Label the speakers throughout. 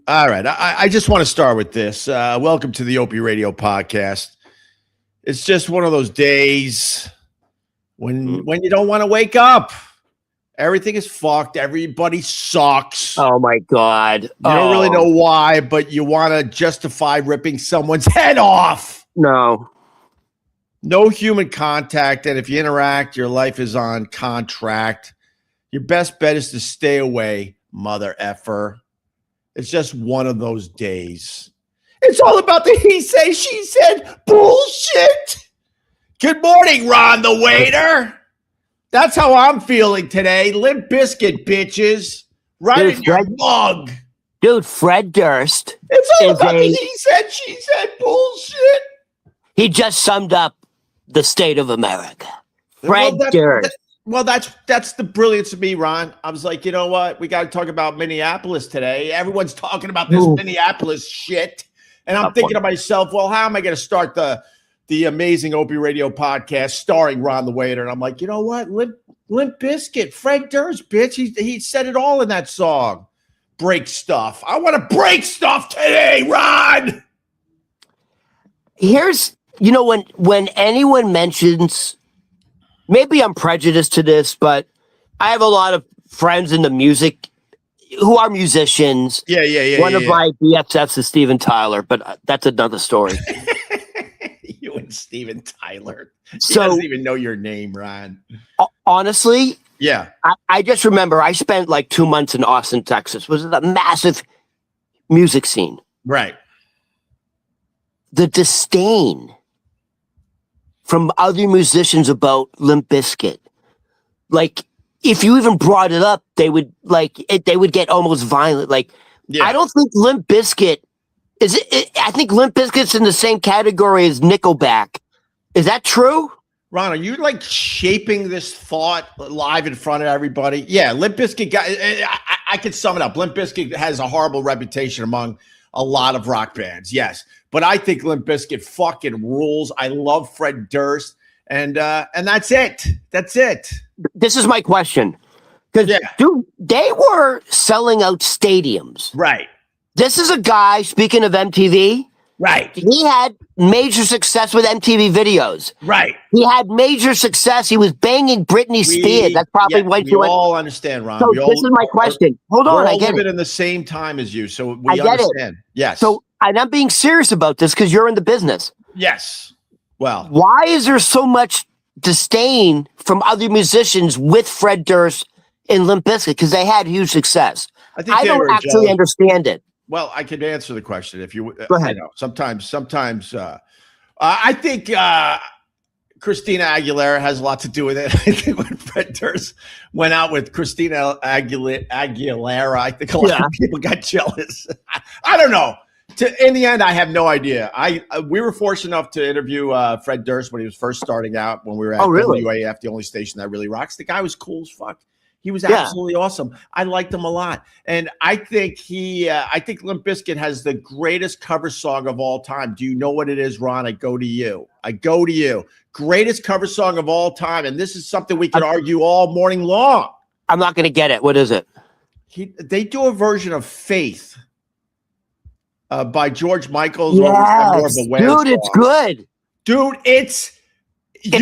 Speaker 1: All right. I just want to start with this. Welcome to the Opie Radio podcast. It's just one of those days when you don't want to wake up. Everything is fucked. Everybody sucks.
Speaker 2: Oh, my God.
Speaker 1: You don't really know why, but you want to justify ripping someone's head off.
Speaker 2: No.
Speaker 1: No human contact. And if you interact, your life is on contract. Your best bet is to stay away, mother effer. It's just one of those days. It's all about the he say, she said bullshit. Good morning, Ron the waiter. That's how I'm feeling today. Limp Bizkit, bitches. Right in your mug.
Speaker 2: Dude, Fred Durst.
Speaker 1: It's all about the he said, she said bullshit.
Speaker 2: He just summed up the state of America. Fred Durst.
Speaker 1: Well, that's the brilliance of me, Ron. I was like, you know what? We got to talk about Minneapolis today. Everyone's talking about this Minneapolis shit. And I'm thinking to myself, well, how am I going to start the amazing Opie Radio podcast starring Ron the Waiter? And I'm like, you know what? Limp Bizkit, Fred Durst, bitch. He said it all in that song. Break stuff. I want to break stuff today, Ron.
Speaker 2: Here's, when anyone mentions, maybe I'm prejudiced to this, but I have a lot of friends in the music who are musicians.
Speaker 1: Yeah.
Speaker 2: One of my BFFs is Steven Tyler, but that's another story.
Speaker 1: You and Steven Tyler. He
Speaker 2: So,
Speaker 1: doesn't even know your name, Ron.
Speaker 2: Honestly,
Speaker 1: yeah.
Speaker 2: I just remember I spent like 2 months in Austin, Texas. It was a massive music scene.
Speaker 1: Right.
Speaker 2: The disdain from other musicians about Limp Bizkit. Like, if you even brought it up, they would get almost violent. Like, I don't think Limp Bizkit I think Limp Bizkit's in the same category as Nickelback. Is that true?
Speaker 1: Ron, are you like shaping this thought live in front of everybody? Yeah, Limp Bizkit I could sum it up. Limp Bizkit has a horrible reputation among a lot of rock bands. Yes. But I think Limp Bizkit fucking rules. I love Fred Durst. And that's it. That's it.
Speaker 2: This is my question. Because, dude, they were selling out stadiums.
Speaker 1: Right.
Speaker 2: This is a guy, speaking of MTV.
Speaker 1: Right.
Speaker 2: He had major success with MTV videos.
Speaker 1: Right.
Speaker 2: He had major success. He was banging Britney Spears. That's probably what you
Speaker 1: all understand, Ron.
Speaker 2: So this is my question. Hold on, I get it.
Speaker 1: We're in the same time as you, so we understand. Yes.
Speaker 2: So I'm being serious about this because you're in the business.
Speaker 1: Yes. Well,
Speaker 2: why is there so much disdain from other musicians with Fred Durst and Limp Bizkit? Because they had huge success. I don't actually understand it.
Speaker 1: Well, I could answer the question if you
Speaker 2: go ahead.
Speaker 1: Sometimes I think Christina Aguilera has a lot to do with it. I think when Fred Durst went out with Christina Aguilera, I think a lot of people got jealous. I don't know. In the end, I have no idea. We were fortunate enough to interview Fred Durst when he was first starting out, when we were at WAF, the only station that really rocks. The guy was cool as fuck. He was absolutely awesome. I liked him a lot. And I think Limp Bizkit has the greatest cover song of all time. Do you know what it is, Ron? I go to you. Greatest cover song of all time. And this is something we could argue all morning long.
Speaker 2: I'm not going to get it. What is it?
Speaker 1: They do a version of Faith by George Michael's.
Speaker 2: Yes. Dude, it's good.
Speaker 1: Dude, it's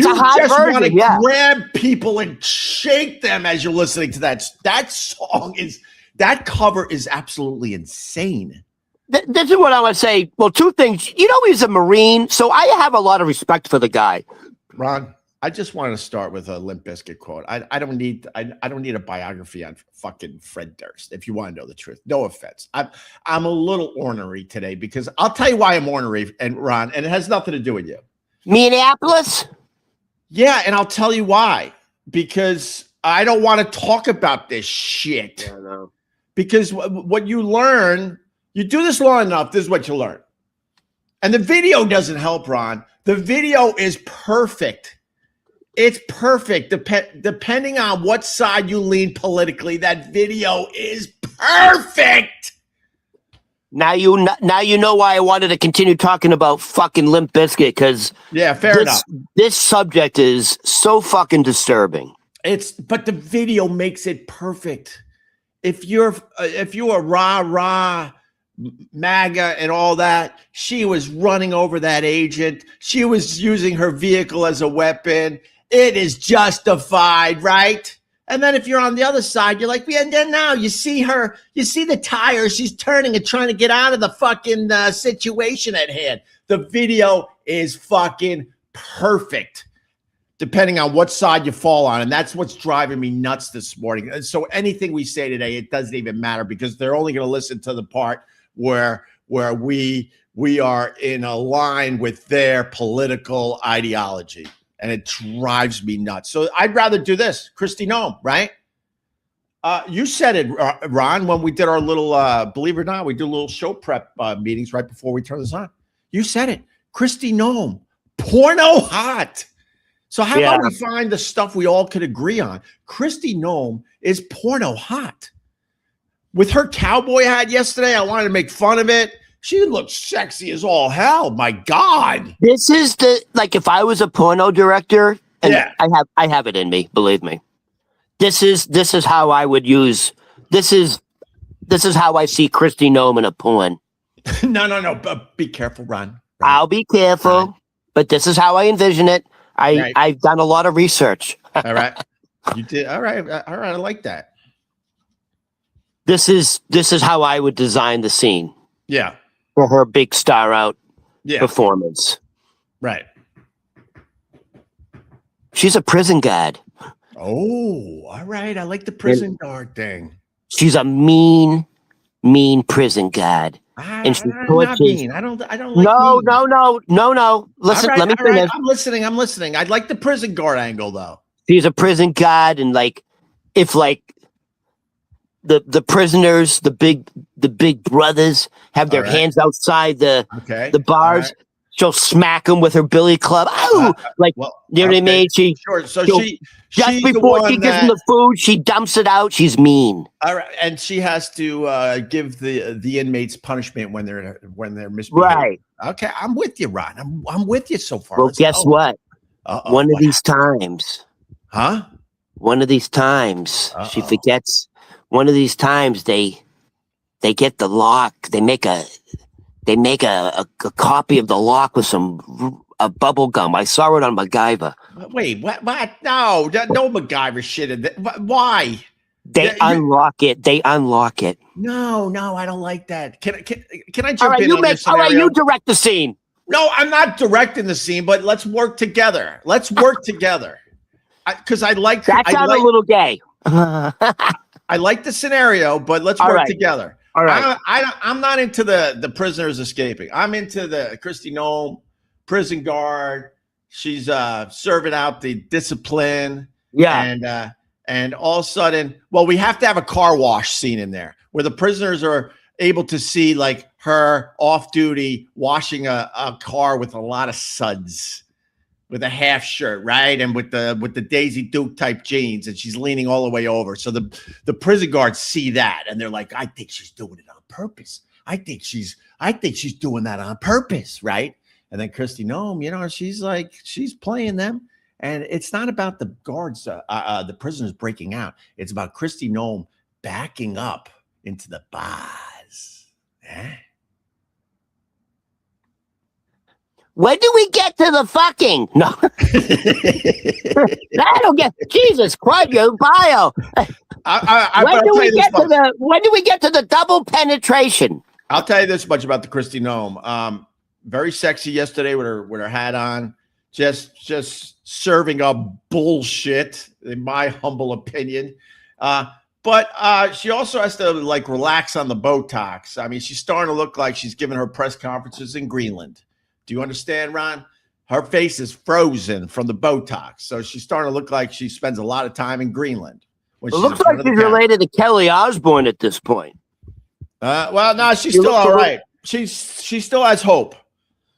Speaker 2: a hot version.
Speaker 1: Want to grab people and shake them as you're listening to that. That cover is absolutely insane.
Speaker 2: This is what I want to say. Well, two things. He's a Marine, so I have a lot of respect for the guy.
Speaker 1: Ron, I just wanted to start with a Limp Bizkit quote. I don't need a biography on fucking Fred Durst, if you want to know the truth. No offense. I'm a little ornery today because I'll tell you why I'm ornery, and Ron, and it has nothing to do with you.
Speaker 2: Minneapolis?
Speaker 1: Yeah, and I'll tell you why. Because I don't want to talk about this shit.
Speaker 2: Yeah, no.
Speaker 1: Because what you learn, you do this long enough, this is what you learn. And the video doesn't help, Ron. The video is perfect. It's perfect. Depending on what side you lean politically, that video is perfect.
Speaker 2: Now you know why I wanted to continue talking about fucking Limp Bizkit, because
Speaker 1: fair enough.
Speaker 2: This subject is so fucking disturbing.
Speaker 1: But the video makes it perfect. If you're a rah MAGA and all that. She was running over that agent. She was using her vehicle as a weapon. It is justified, right? And then if you're on the other side, you're like, and then now you see her, you see the tires, she's turning and trying to get out of the fucking situation at hand. The video is fucking perfect, depending on what side you fall on. And that's what's driving me nuts this morning. And so anything we say today, it doesn't even matter because they're only going to listen to the part where we are in a line with their political ideology. And it drives me nuts. So I'd rather do this. Kristi Noem, right? You said it, Ron, when we did our little, believe it or not, we do little show prep meetings right before we turn this on. You said it. Kristi Noem, porno hot. So how about we find the stuff we all could agree on? Kristi Noem is porno hot. With her cowboy hat yesterday, I wanted to make fun of it. She looks sexy as all hell. My God.
Speaker 2: This is if I was a porno director, and I have it in me, believe me. This is how I would use this is how I see Kristi Noem in a porn.
Speaker 1: No. But be careful, Ron.
Speaker 2: I'll be careful, but this is how I envision it. I've done a lot of research.
Speaker 1: All right. You did. All right. I like that.
Speaker 2: This is how I would design the scene.
Speaker 1: Yeah.
Speaker 2: For her big star out performance.
Speaker 1: Right.
Speaker 2: She's a prison guard.
Speaker 1: Oh, all right. I like the prison guard thing.
Speaker 2: She's a mean prison guard. And she
Speaker 1: not mean. I don't like
Speaker 2: No. Listen, let me finish.
Speaker 1: I'm listening. I'd like the prison guard angle though.
Speaker 2: She's a prison guard, and if the prisoners, the big brothers have their hands outside the bars. Right. She'll smack them with her billy club. Oh, you know what I mean?
Speaker 1: Sure. So
Speaker 2: just before she gives them the food, she dumps it out. She's mean.
Speaker 1: All right, and she has to give the inmates punishment when they're misbehaving.
Speaker 2: Right.
Speaker 1: Okay, I'm with you, Ron. I'm with you so far.
Speaker 2: Well, guess what? One of these times, she forgets. One of these times they get the lock. They make a copy of the lock with some bubble gum. I saw it on MacGyver.
Speaker 1: Wait, what? No MacGyver shit. Why?
Speaker 2: They unlock it.
Speaker 1: No, I don't like that. Can I jump
Speaker 2: in on this scenario? All right, you direct the scene.
Speaker 1: No, I'm not directing the scene, but let's work together. Because I like
Speaker 2: that. Sounds a little gay.
Speaker 1: I like the scenario, but let's work together.
Speaker 2: All right.
Speaker 1: I'm not into the prisoners escaping. I'm into the Kristi Noem prison guard. She's serving out the discipline.
Speaker 2: Yeah.
Speaker 1: And all of a sudden, we have to have a car wash scene in there where the prisoners are able to see her off duty washing a car with a lot of suds. With a half shirt, right? And with the Daisy Duke type jeans, and she's leaning all the way over. So the prison guards see that and they're like, I think she's doing it on purpose. I think she's doing that on purpose, right? And then Kristi Noem, she's playing them. And it's not about the guards, the prisoners breaking out. It's about Kristi Noem backing up into the bars.
Speaker 2: When do we get to the fucking? No. I don't get. Jesus Christ, your bio. When do we get to the double penetration?
Speaker 1: I'll tell you this much about the Kristi Noem. Very sexy yesterday with her hat on, just serving up bullshit, in my humble opinion. But she also has to relax on the Botox. I mean, she's starting to look like she's giving her press conferences in Greenland. Do you understand, Ron? Her face is frozen from the Botox. So she's starting to look like she spends a lot of time in Greenland.
Speaker 2: It looks like she's related to Kelly Osbourne at this point.
Speaker 1: No, she's still all right. She still has hope.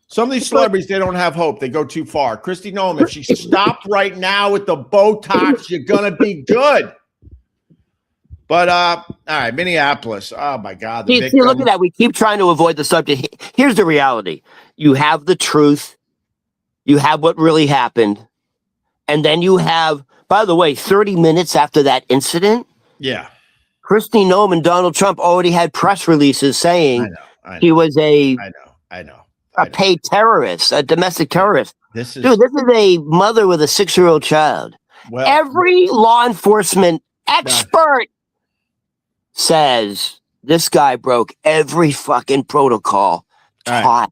Speaker 1: Some of these celebrities, they don't have hope. They go too far. Kristi Noem, if she stopped right now with the Botox, you're going to be good. But, all right, Minneapolis. Oh, my God.
Speaker 2: See, look at that. We keep trying to avoid the subject. Here's the reality. You have the truth. You have what really happened. And then you have, by the way, 30 minutes after that incident.
Speaker 1: Yeah.
Speaker 2: Kristi Noem and Donald Trump already had press releases saying He was
Speaker 1: I know.
Speaker 2: a paid terrorist, a domestic terrorist.
Speaker 1: This is
Speaker 2: a mother with a 6-year-old child.
Speaker 1: well,
Speaker 2: Every law enforcement expert says this guy broke every fucking protocol taught.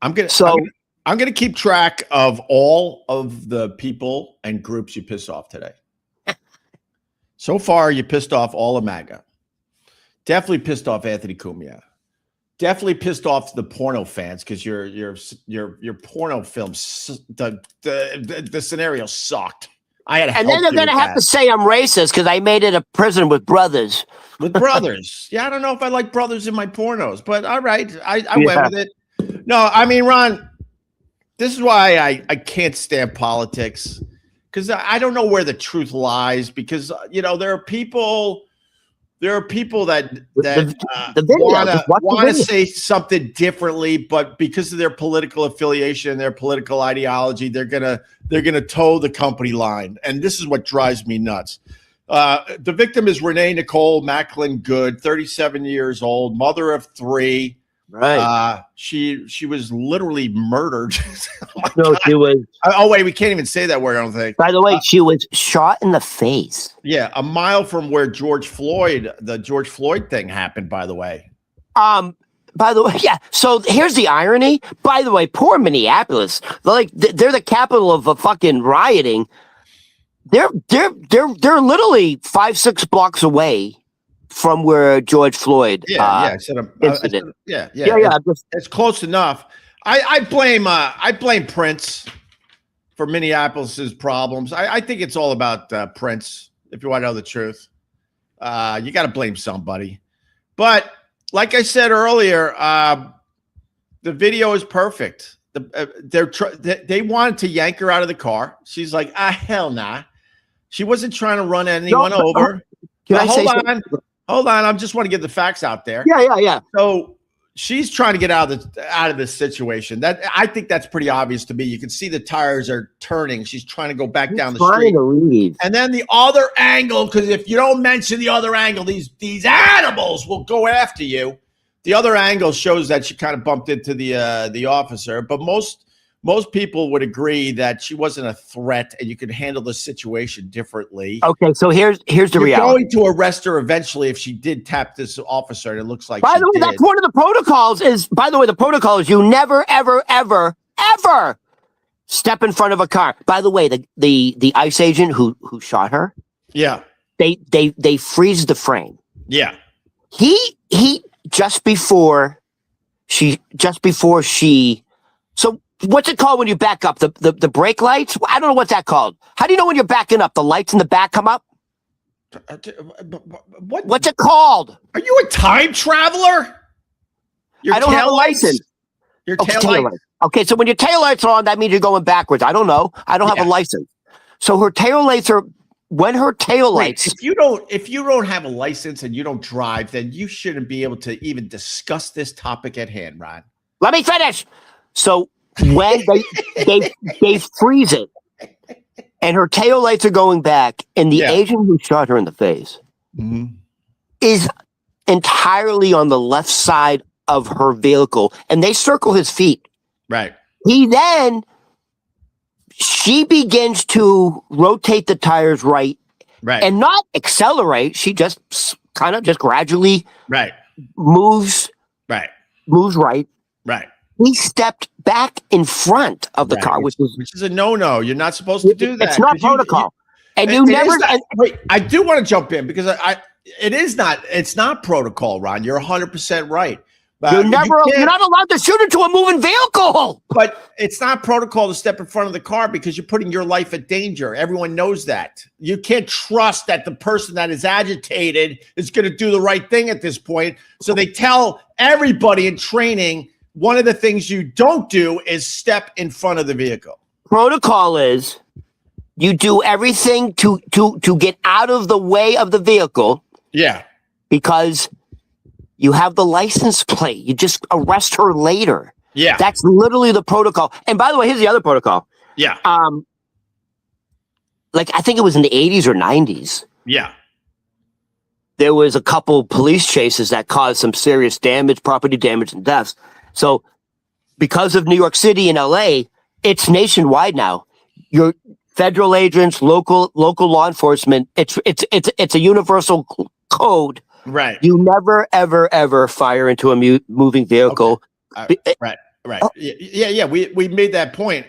Speaker 1: I'm gonna keep track of all of the people and groups you piss off today. So far, you pissed off all of MAGA. Definitely pissed off Anthony Cumia. Definitely pissed off the porno fans because your porno films, the scenario sucked.
Speaker 2: And then they're going to have to say I'm racist because I made it a prison with brothers.
Speaker 1: With brothers. Yeah, I don't know if I like brothers in my pornos, but all right. I went with it. No, I mean, Ron, this is why I can't stand politics because I don't know where the truth lies because, there are people that want to say something differently, but because of their political affiliation, their political ideology, they're gonna toe the company line, and this is what drives me nuts. The victim is Renee Nicole Macklin Good, 37 years old, mother of 3. Right. She was literally murdered.
Speaker 2: She was.
Speaker 1: Oh wait, we can't even say that word. I don't think.
Speaker 2: By the way, she was shot in the face.
Speaker 1: Yeah, a mile from where the George Floyd thing happened. By the way.
Speaker 2: By the way, yeah. So here's the irony. By the way, poor Minneapolis. They're the capital of a fucking rioting. They're literally 5-6 blocks away from where George Floyd incident.
Speaker 1: It's close enough. I blame Prince for Minneapolis's problems. I think it's all about Prince. If you want to know the truth, you got to blame somebody. But like I said earlier, the video is perfect. They wanted to yank her out of the car. She's like, hell nah. She wasn't trying to run anyone over. Hold on. I just want to get the facts out there.
Speaker 2: Yeah.
Speaker 1: So she's trying to get out of this situation. I think that's pretty obvious to me. You can see the tires are turning. She's trying to go back down the street. And then the other angle, because if you don't mention the other angle, these animals will go after you. The other angle shows that she kind of bumped into the officer, but most people would agree that she wasn't a threat and you could handle the situation differently.
Speaker 2: Okay, so here's the reality.
Speaker 1: You're going to arrest her eventually if she did tap this officer, and it looks like
Speaker 2: By the way, that's one of the protocols the protocol is you never, ever, ever, ever step in front of a car. By the way, the ICE agent who shot her, they freeze the frame.
Speaker 1: Yeah.
Speaker 2: He just before she so what's it called when you back up? The brake lights? I don't know what's that called. How do you know when you're backing up? The lights in the back come up? What's it called?
Speaker 1: Are you a time traveler?
Speaker 2: I don't have a license.
Speaker 1: Your tail lights.
Speaker 2: Okay, so when your tail lights are on, that means you're going backwards. I don't know. I don't have a license. So her tail lights are
Speaker 1: if you don't have a license and you don't drive, then you shouldn't be able to even discuss this topic at hand, Ron.
Speaker 2: Let me finish. So when they freeze it and her tail lights are going back and the agent who shot her in the face is entirely on the left side of her vehicle and they circle his feet.
Speaker 1: Right.
Speaker 2: She begins to rotate the tires right and not accelerate. She just kind of gradually moves right.
Speaker 1: Right.
Speaker 2: He stepped back in front of the car, which
Speaker 1: is a no-no. You're not supposed to do that.
Speaker 2: It's not protocol.
Speaker 1: Wait, I do want to jump in because it's not protocol, Ron. You're 100% right.
Speaker 2: You're not allowed to shoot into a moving vehicle.
Speaker 1: But it's not protocol to step in front of the car because you're putting your life at danger. Everyone knows that. You can't trust that the person that is agitated is going to do the right thing at this point. So they tell everybody in training, one of the things you don't do is step in front of the vehicle.
Speaker 2: Protocol is you do everything to get out of the way of the vehicle.
Speaker 1: Yeah.
Speaker 2: Because you have the license plate. You just arrest her later.
Speaker 1: Yeah.
Speaker 2: That's literally the protocol. And by the way, here's the other protocol.
Speaker 1: Yeah.
Speaker 2: I think it was in the 80s or 90s.
Speaker 1: Yeah.
Speaker 2: there was a couple police chases that caused some serious damage, property damage, and deaths. So because of New York City and LA, it's nationwide now. Your federal agents, local law enforcement, it's a universal code.
Speaker 1: Right.
Speaker 2: You never, ever, ever fire into a moving vehicle.
Speaker 1: Okay. Right. Yeah. We made that point.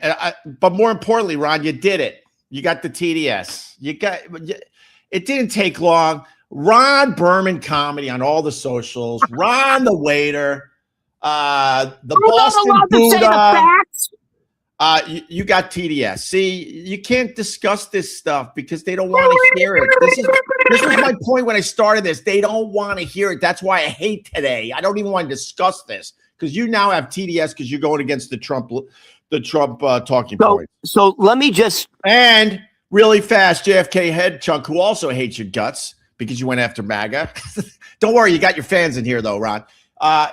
Speaker 1: But more importantly, Ron, you did it. You got the TDS. It didn't take long. Ron Berman comedy on all the socials. Ron the waiter. The Boston Buddha. You got TDS. See, you can't discuss this stuff because they don't want to hear it. This was my point when I started this. They don't want to hear it. That's why I hate today. I don't even want to discuss this because you now have TDS because you're going against the Trump talking points.
Speaker 2: So let me just
Speaker 1: and really fast, JFK head chunk, who also hates your guts because you went after MAGA. Don't worry, you got your fans in here though, Ron.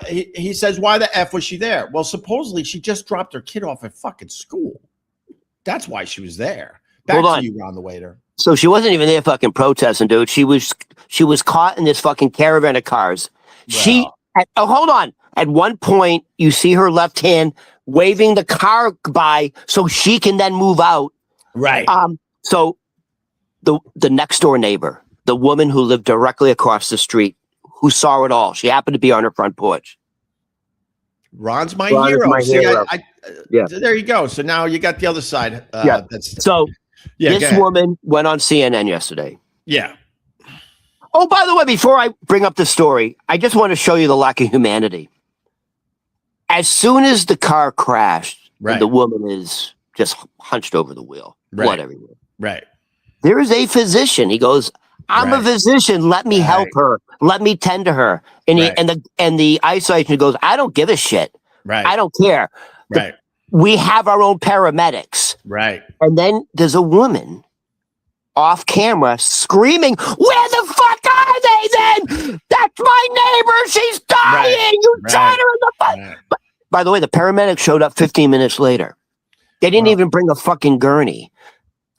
Speaker 1: He says, why the F was she there? Well, supposedly she just dropped her kid off at fucking school. That's why she was there. Back to you, Ron the waiter.
Speaker 2: So she wasn't even there fucking protesting, dude. She was caught in this fucking caravan of cars. Well. Hold on. At one point, you see her left hand waving the car by so she can then move out.
Speaker 1: Right.
Speaker 2: So the next door neighbor, the woman who lived directly across the street, who saw it all. She happened to be on her front porch.
Speaker 1: Ron's my hero. There you go. So now you got the other side.
Speaker 2: This woman went on CNN yesterday.
Speaker 1: Yeah.
Speaker 2: Oh, by the way, before I bring up the story, I just want to show you the lack of humanity. As soon as the car crashed, the woman is just hunched over the wheel, blood everywhere.
Speaker 1: Right.
Speaker 2: There is a physician. He goes, I'm a physician. Let me help her. Let me tend to her. And the ICE agent goes, I don't give a shit.
Speaker 1: Right.
Speaker 2: I don't care.
Speaker 1: Right.
Speaker 2: We have our own paramedics.
Speaker 1: Right.
Speaker 2: And then there's a woman off camera screaming, where the fuck are they then? That's my neighbor. She's dying. You shot her in the butt. Right. By the way, the paramedics showed up 15 minutes later. They didn't even bring a fucking gurney.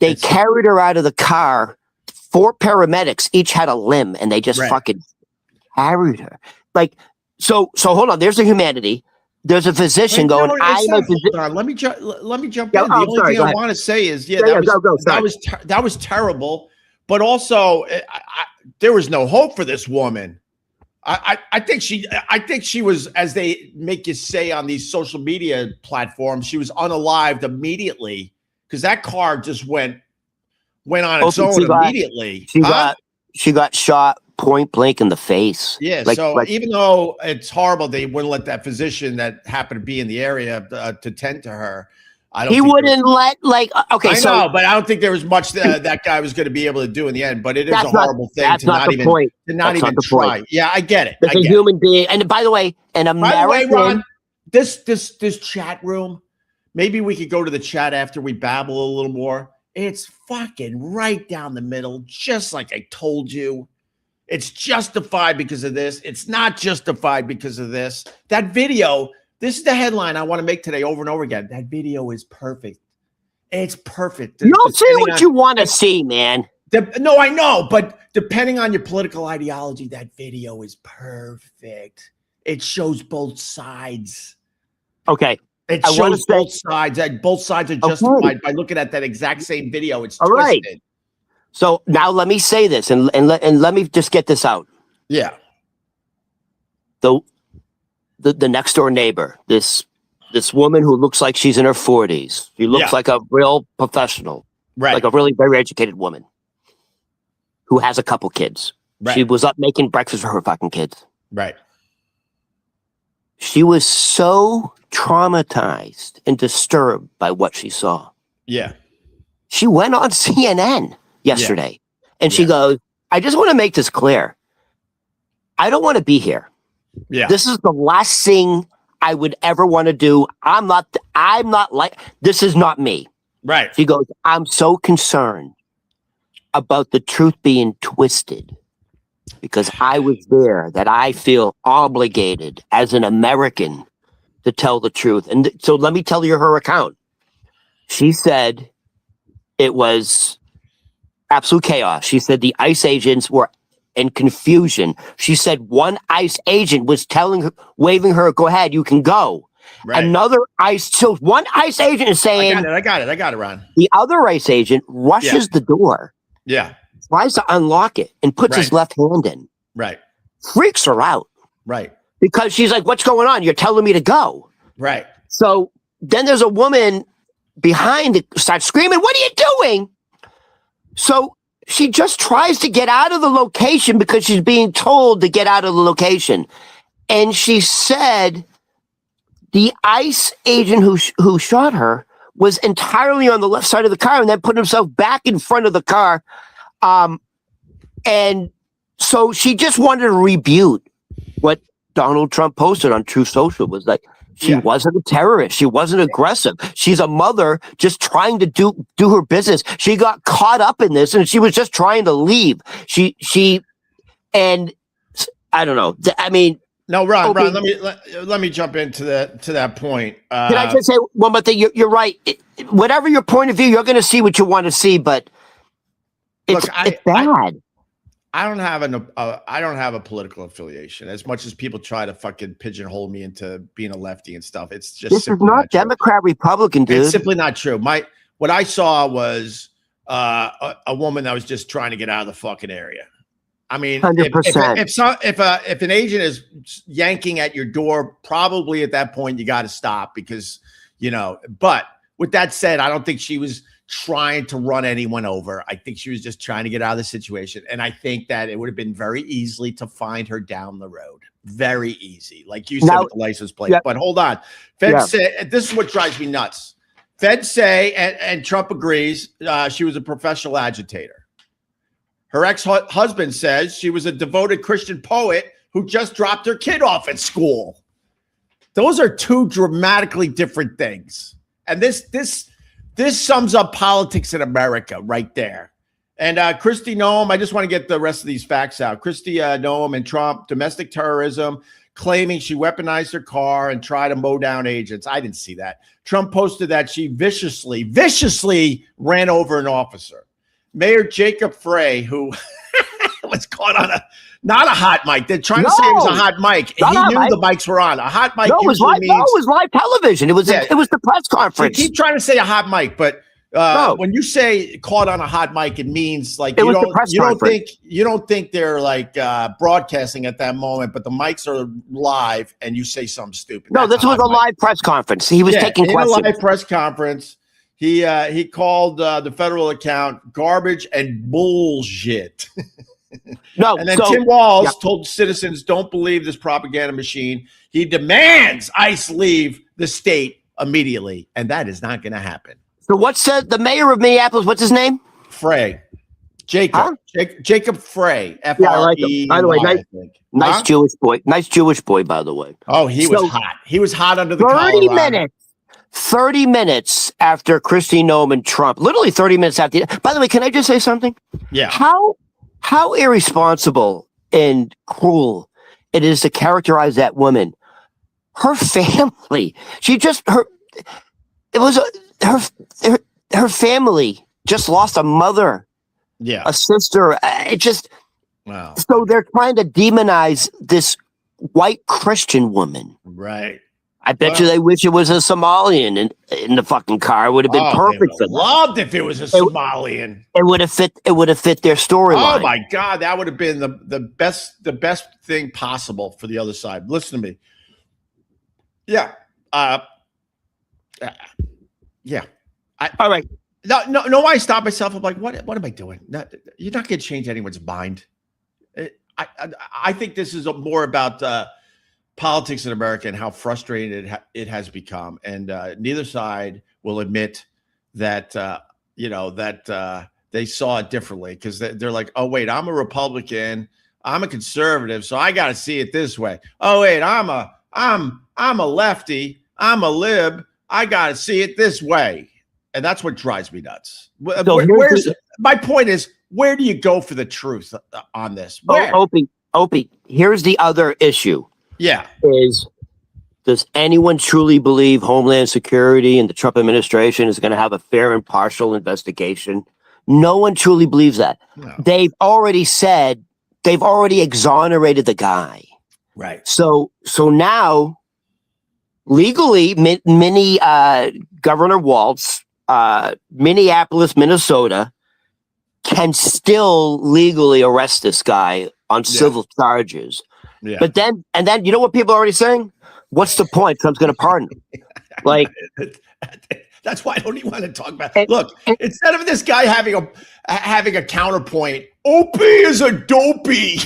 Speaker 2: They carried her out of the car. 4 paramedics each had a limb, and they just fucking carried her. Like, so hold on. There's the humanity. There's a physician going.
Speaker 1: Let me jump in. The only thing I want to say is, that was terrible. But also, there was no hope for this woman. I think she was, as they make you say on these social media platforms, she was unalived immediately because that car just went on its own immediately.
Speaker 2: She got shot point blank in the face.
Speaker 1: Yeah. Even though it's horrible, they wouldn't let that physician that happened to be in the area to tend to her.
Speaker 2: He wouldn't let okay.
Speaker 1: I know, but I don't think there was much that guy was going to be able to do in the end. But it is a horrible thing to not even try. Yeah, I get it.
Speaker 2: As a human being, and by the way, an American.
Speaker 1: Ron, this chat room. Maybe we could go to the chat after we babble a little more. It's fucking right down the middle, just like I told you. It's justified because of this. It's not justified because of this. That video. This is the headline I want to make today over and over again. That video is perfect. It's perfect.
Speaker 2: You'll see what you want to see, man.
Speaker 1: No, I know, but depending on your political ideology, that video is perfect. It shows both sides.
Speaker 2: Okay.
Speaker 1: It shows both sides. Both sides are justified by looking at that exact same video. It's twisted. Right.
Speaker 2: So now let me say this, and let me just get this out.
Speaker 1: Yeah.
Speaker 2: The next door neighbor, this woman who looks like she's in her 40s. She looks like a real professional, like a really very educated woman who has a couple kids. Right. She was up making breakfast for her fucking kids.
Speaker 1: Right.
Speaker 2: She was so traumatized and disturbed by what she saw.
Speaker 1: Yeah.
Speaker 2: She went on CNN yesterday and she goes, I just want to make this clear. I don't want to be here. Yeah. This is the last thing I would ever want to do. I'm not like, this is not me.
Speaker 1: Right.
Speaker 2: She goes, I'm so concerned about the truth being twisted because I was there, that I feel obligated as an American to tell the truth. And so let me tell you her account. She said it was absolute chaos. She said the ICE agents were and confusion. She said one ICE agent was waving her, go ahead, you can go.
Speaker 1: Right.
Speaker 2: One ICE agent is saying,
Speaker 1: I got it, Ron.
Speaker 2: The other ICE agent rushes the door, tries to unlock it, and puts his left hand in.
Speaker 1: Right.
Speaker 2: Freaks her out.
Speaker 1: Right.
Speaker 2: Because she's like, what's going on? You're telling me to go.
Speaker 1: Right.
Speaker 2: So then there's a woman behind it starts screaming, what are you doing? So she just tries to get out of the location because she's being told to get out of the location. And she said the ICE agent who shot her was entirely on the left side of the car and then put himself back in front of the car. And so she just wanted to rebuke what Donald Trump posted on Truth Social. Was like, she wasn't a terrorist. She wasn't aggressive. She's a mother just trying to do her business. She got caught up in this and she was just trying to leave. And I don't know. I mean,
Speaker 1: no, Ron, let me jump into that point.
Speaker 2: Can I just say one more thing? You're right. Whatever your point of view, you're going to see what you want to see, but it's bad.
Speaker 1: I don't have a political affiliation. As much as people try to fucking pigeonhole me into being a lefty and stuff, it's just
Speaker 2: this is not Democrat, Republican, dude.
Speaker 1: It's simply not true. What I saw was a woman that was just trying to get out of the fucking area. I mean,
Speaker 2: 100%.
Speaker 1: If an agent is yanking at your door, probably at that point you got to stop because But with that said, I don't think she was trying to run anyone over. I think she was just trying to get out of the situation. And I think that it would have been very easily to find her down the road. Very easy. Like you said with the license plate. Yeah. But hold on. Feds say, this is what drives me nuts. Feds say, and Trump agrees, she was a professional agitator. Her ex-husband says she was a devoted Christian poet who just dropped her kid off at school. Those are two dramatically different things. And this sums up politics in America right there. And Kristi Noem, I just want to get the rest of these facts out. Kristi Noem and Trump, domestic terrorism, claiming she weaponized her car and tried to mow down agents. I didn't see that. Trump posted that she viciously ran over an officer. Mayor Jacob Frey, who was caught on not a hot mic. They're trying to say it was a hot mic. He knew the mics were on. A hot mic
Speaker 2: it was live television. It was the press conference.
Speaker 1: You keep trying to say a hot mic, but when you say caught on a hot mic, it means like you don't think they're like broadcasting at that moment, but the mics are live and you say something stupid.
Speaker 2: No, this was a live press conference. He was taking questions.
Speaker 1: In a live press conference. He called the federal account garbage and bullshit.
Speaker 2: No,
Speaker 1: and then Tim Walz told citizens, don't believe this propaganda machine. He demands ICE leave the state immediately, and that is not going to happen.
Speaker 2: So what's the mayor of Minneapolis? What's his name?
Speaker 1: Frey. Jacob Frey. F-R-E-Y,
Speaker 2: yeah, I like him. By the way, nice Jewish boy. Nice Jewish boy, by the way.
Speaker 1: Oh, he was hot. He was hot under the collar.
Speaker 2: 30 minutes after Kristi Noem and Trump, literally 30 minutes after. By the way, can I just say something?
Speaker 1: Yeah.
Speaker 2: How irresponsible and cruel it is to characterize that woman. Her family. Her family just lost a mother.
Speaker 1: Yeah.
Speaker 2: A sister.
Speaker 1: Wow.
Speaker 2: So they're trying to demonize this white Christian woman.
Speaker 1: Right.
Speaker 2: I bet you they wish it was a Somalian in the fucking car. It would have been perfect for them.
Speaker 1: Loved if it was a Somalian.
Speaker 2: It would have fit their storyline.
Speaker 1: Oh my God, that would have been the best thing possible for the other side. Listen to me. Yeah. Yeah.
Speaker 2: All right.
Speaker 1: No, I stop myself. I'm like, what am I doing? You're not going to change anyone's mind. I think this is more about politics in America and how frustrated it has become. And neither side will admit that, they saw it differently because they're like, oh, wait, I'm a Republican. I'm a conservative. So I got to see it this way. Oh, wait, I'm a lefty. I'm a lib. I got to see it this way. And that's what drives me nuts. My point is, where do you go for the truth on this?
Speaker 2: Opie, here's the other issue.
Speaker 1: Yeah.
Speaker 2: Does anyone truly believe Homeland Security and the Trump administration is going to have a fair and partial investigation? No one truly believes that. No. They've already said they've already exonerated the guy.
Speaker 1: Right.
Speaker 2: So now, legally, Governor Walz, Minneapolis, Minnesota, can still legally arrest this guy on civil charges.
Speaker 1: Yeah.
Speaker 2: But then you know what people are already saying? What's the point? Trump's going to pardon him. Like,
Speaker 1: that's why I don't even want to talk about it. Look, instead of this guy having a counterpoint, Opie is a dopey.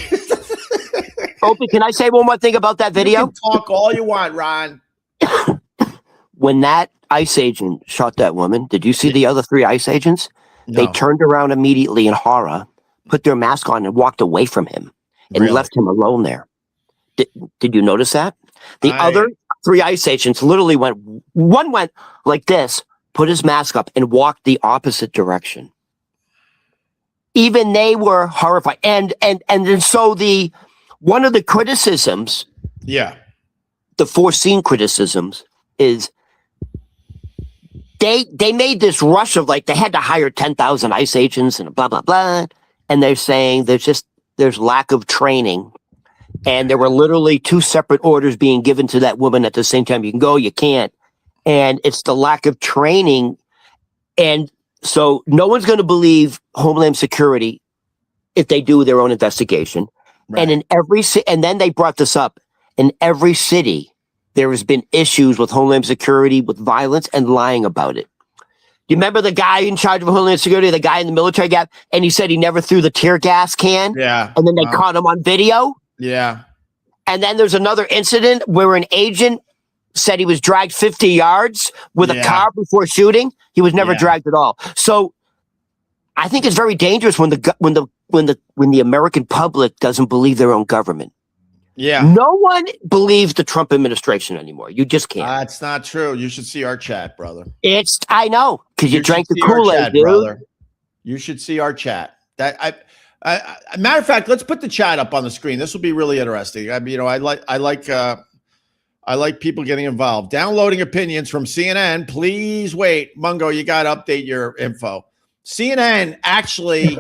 Speaker 2: Opie, can I say one more thing about that video?
Speaker 1: You can talk all you want, Ron.
Speaker 2: When that ICE agent shot that woman, did you see the other 3 ICE agents?
Speaker 1: No.
Speaker 2: They turned around immediately in horror, put their mask on, and walked away from him and left him alone there. Did you notice that? The other 3 ICE agents literally one went like this, put his mask up, and walked the opposite direction. Even they were horrified. And then so one of the criticisms, the foreseen criticisms, is they made this rush of like they had to hire 10,000 ICE agents and blah blah blah, and they're saying there's lack of training, and there were literally 2 separate orders being given to that woman at the same time. You can go, you can't, and it's the lack of training, and so no one's going to believe Homeland Security if they do their own investigation. Right. And and then they brought this up, in every city there has been issues with Homeland Security, with violence and lying about it. You remember the guy in charge of Homeland Security, the guy in the military gap, and he said he never threw the tear gas can?
Speaker 1: Yeah.
Speaker 2: And then they caught him on video?
Speaker 1: Yeah.
Speaker 2: And then there's another incident where an agent said he was dragged 50 yards with a car before shooting. He was never dragged at all. So I think it's very dangerous when the American public doesn't believe their own government.
Speaker 1: Yeah.
Speaker 2: No one believes the Trump administration anymore. You just can't.
Speaker 1: That's not true. You should see our chat, brother.
Speaker 2: I know, because you drank the Kool-Aid, dude. Brother.
Speaker 1: You should see our chat. Matter of fact, let's put the chat up on the screen. This will be really interesting. I mean, I like people getting involved. Downloading opinions from CNN. Please wait, Mungo. You got to update your info. CNN actually,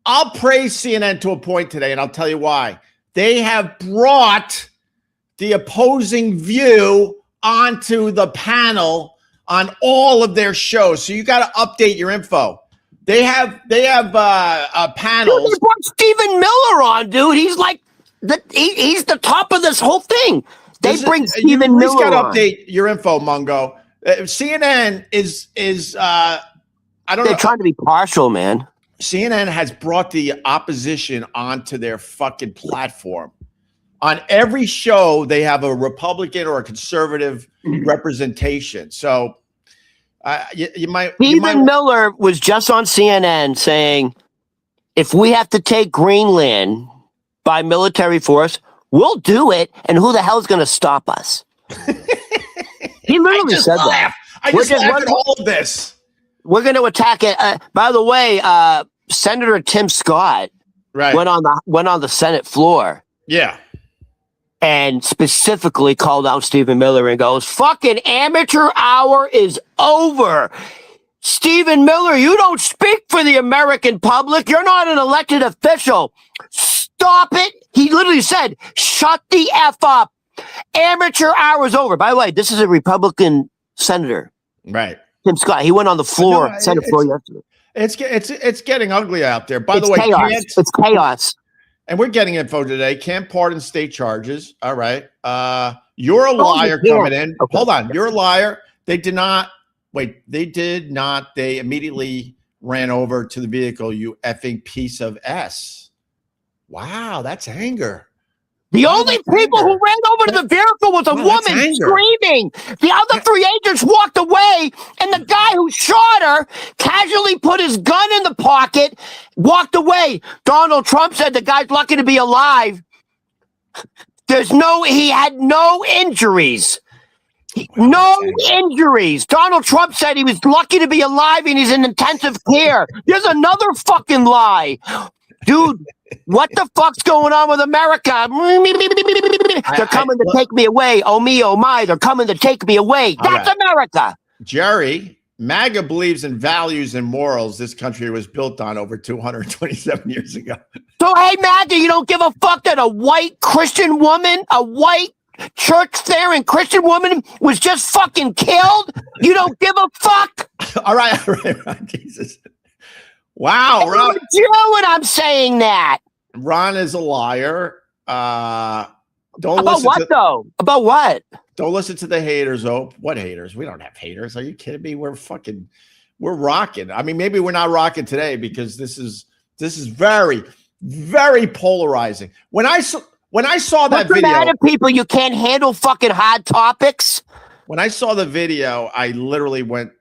Speaker 1: I'll praise CNN to a point today, and I'll tell you why. They have brought the opposing view onto the panel on all of their shows. So you got to update your info. They have panels.
Speaker 2: Dude, they brought Stephen Miller on, dude. He's like he's the top of this whole thing. They bring Stephen Miller on.
Speaker 1: You got to update your info, Mungo. CNN is I don't know.
Speaker 2: They're trying to be partial, man.
Speaker 1: CNN has brought the opposition onto their fucking platform. On every show, they have a Republican or a conservative representation. So you might.
Speaker 2: Stephen Miller was just on CNN saying, if we have to take Greenland by military force, we'll do it. And who the hell is going to stop us? He literally said that.
Speaker 1: I just laugh at all of this.
Speaker 2: We're going to attack it. By the way, Senator Tim Scott went on the Senate floor.
Speaker 1: Yeah.
Speaker 2: And specifically called out Stephen Miller and goes, fucking amateur hour is over. Stephen Miller, you don't speak for the American public. You're not an elected official. Stop it. He literally said, shut the F up. Amateur hour is over. By the way, this is a Republican senator.
Speaker 1: Right.
Speaker 2: Tim Scott. He went on the floor, Senate floor yesterday.
Speaker 1: It's getting ugly out there. By the way,
Speaker 2: it's chaos.
Speaker 1: And we're getting info today. Can't pardon state charges. All right. You're a liar coming in. Okay. Hold on. You're a liar. They did not. Wait, they did not. They immediately ran over to the vehicle. You effing piece of S. Wow, that's anger.
Speaker 2: The only people who ran over to the vehicle was a woman screaming. The other 3 agents walked away, and the guy who shot her casually put his gun in the pocket, walked away. Donald Trump said the guy's lucky to be alive. He had no injuries. No injuries. Donald Trump said he was lucky to be alive and he's in intensive care. There's another fucking lie. Dude, what the fuck's going on with America? They're coming to take me away. Oh me, oh my, they're coming to take me away. That's America.
Speaker 1: Jerry MAGA believes in values and morals this country was built on over 227 years ago.
Speaker 2: So, hey, MAGA, you don't give a fuck that a white Christian woman, a white church-faring Christian woman was just fucking killed? You don't give a fuck?
Speaker 1: All right, Ron, Jesus. Wow,
Speaker 2: Hey,
Speaker 1: Ron.
Speaker 2: you know what I'm saying that.
Speaker 1: Ron is a liar. Don't
Speaker 2: About
Speaker 1: listen
Speaker 2: what,
Speaker 1: to,
Speaker 2: though? About what?
Speaker 1: Don't listen to the haters. Oh, what haters? We don't have haters. Are you kidding me? We're rocking. I mean, maybe we're not rocking today because this is very, very polarizing. When I saw that video,
Speaker 2: Mad at people, you can't handle fucking hot topics.
Speaker 1: when I saw the video, I literally went,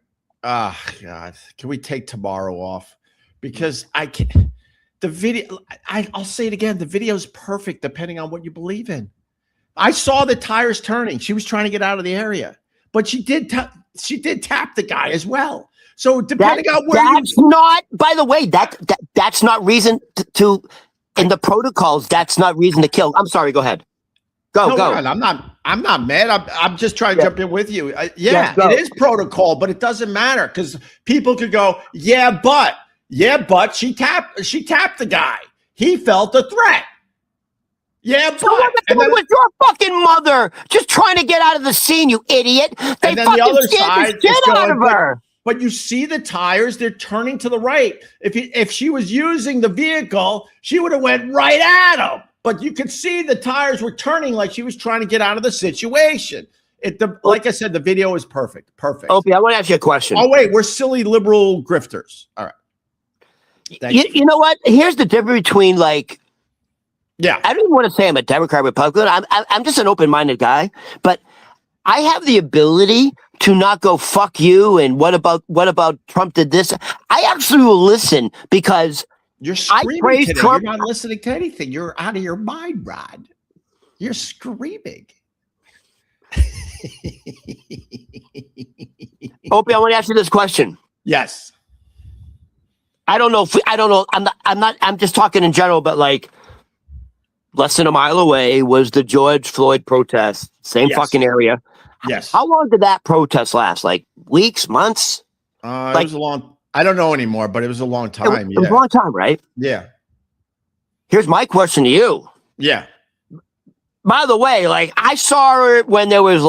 Speaker 1: "Ah, God, can we take tomorrow off?" Because I can't. The video, I'll say it again. The video is perfect depending on what you believe in. I saw the tires turning. She was trying to get out of the area, but she did tap the guy as well. So depending on where
Speaker 2: that's not. By the way, that's not reason to in the protocols. That's not reason to kill. I'm sorry. Go ahead. Go.
Speaker 1: Ron, I'm not mad. I'm just trying to jump in with you.
Speaker 2: Yes,
Speaker 1: it is protocol, but it doesn't matter because people could go, yeah, but she tapped the guy. He felt a threat. Yeah, but
Speaker 2: So what was your fucking mother just trying to get out of the scene, you idiot? They
Speaker 1: and then
Speaker 2: fucking
Speaker 1: the other
Speaker 2: scared
Speaker 1: side
Speaker 2: the shit out of her.
Speaker 1: But you see the tires, they're turning to the right. If she was using the vehicle, she would have went right at him. But you could see the tires were turning like she was trying to get out of the situation. Like I said, the video is perfect. Perfect.
Speaker 2: Opie, I want to ask you a question.
Speaker 1: Oh, wait, we're silly liberal grifters. All right.
Speaker 2: You know what? Here's the difference between
Speaker 1: Yeah.
Speaker 2: I don't even want to say I'm a Democrat, Republican. I'm just an open-minded guy, but I have the ability to not go fuck you and what about Trump did this. I actually will listen because
Speaker 1: You're screaming
Speaker 2: praise
Speaker 1: today.
Speaker 2: Trump.
Speaker 1: You're not listening to anything. You're out of your mind, Rod. You're screaming.
Speaker 2: Opie, I want to ask you this question.
Speaker 1: Yes.
Speaker 2: I don't know. I'm just talking in general, but less than a mile away was the George Floyd protest. Same
Speaker 1: Yes.
Speaker 2: fucking area.
Speaker 1: Yes.
Speaker 2: How long did that protest last? Weeks, months?
Speaker 1: It was a long. I don't know anymore, but it was a long time.
Speaker 2: It was a long time, right?
Speaker 1: Yeah.
Speaker 2: Here's my question to you.
Speaker 1: Yeah.
Speaker 2: By the way, I saw it when there was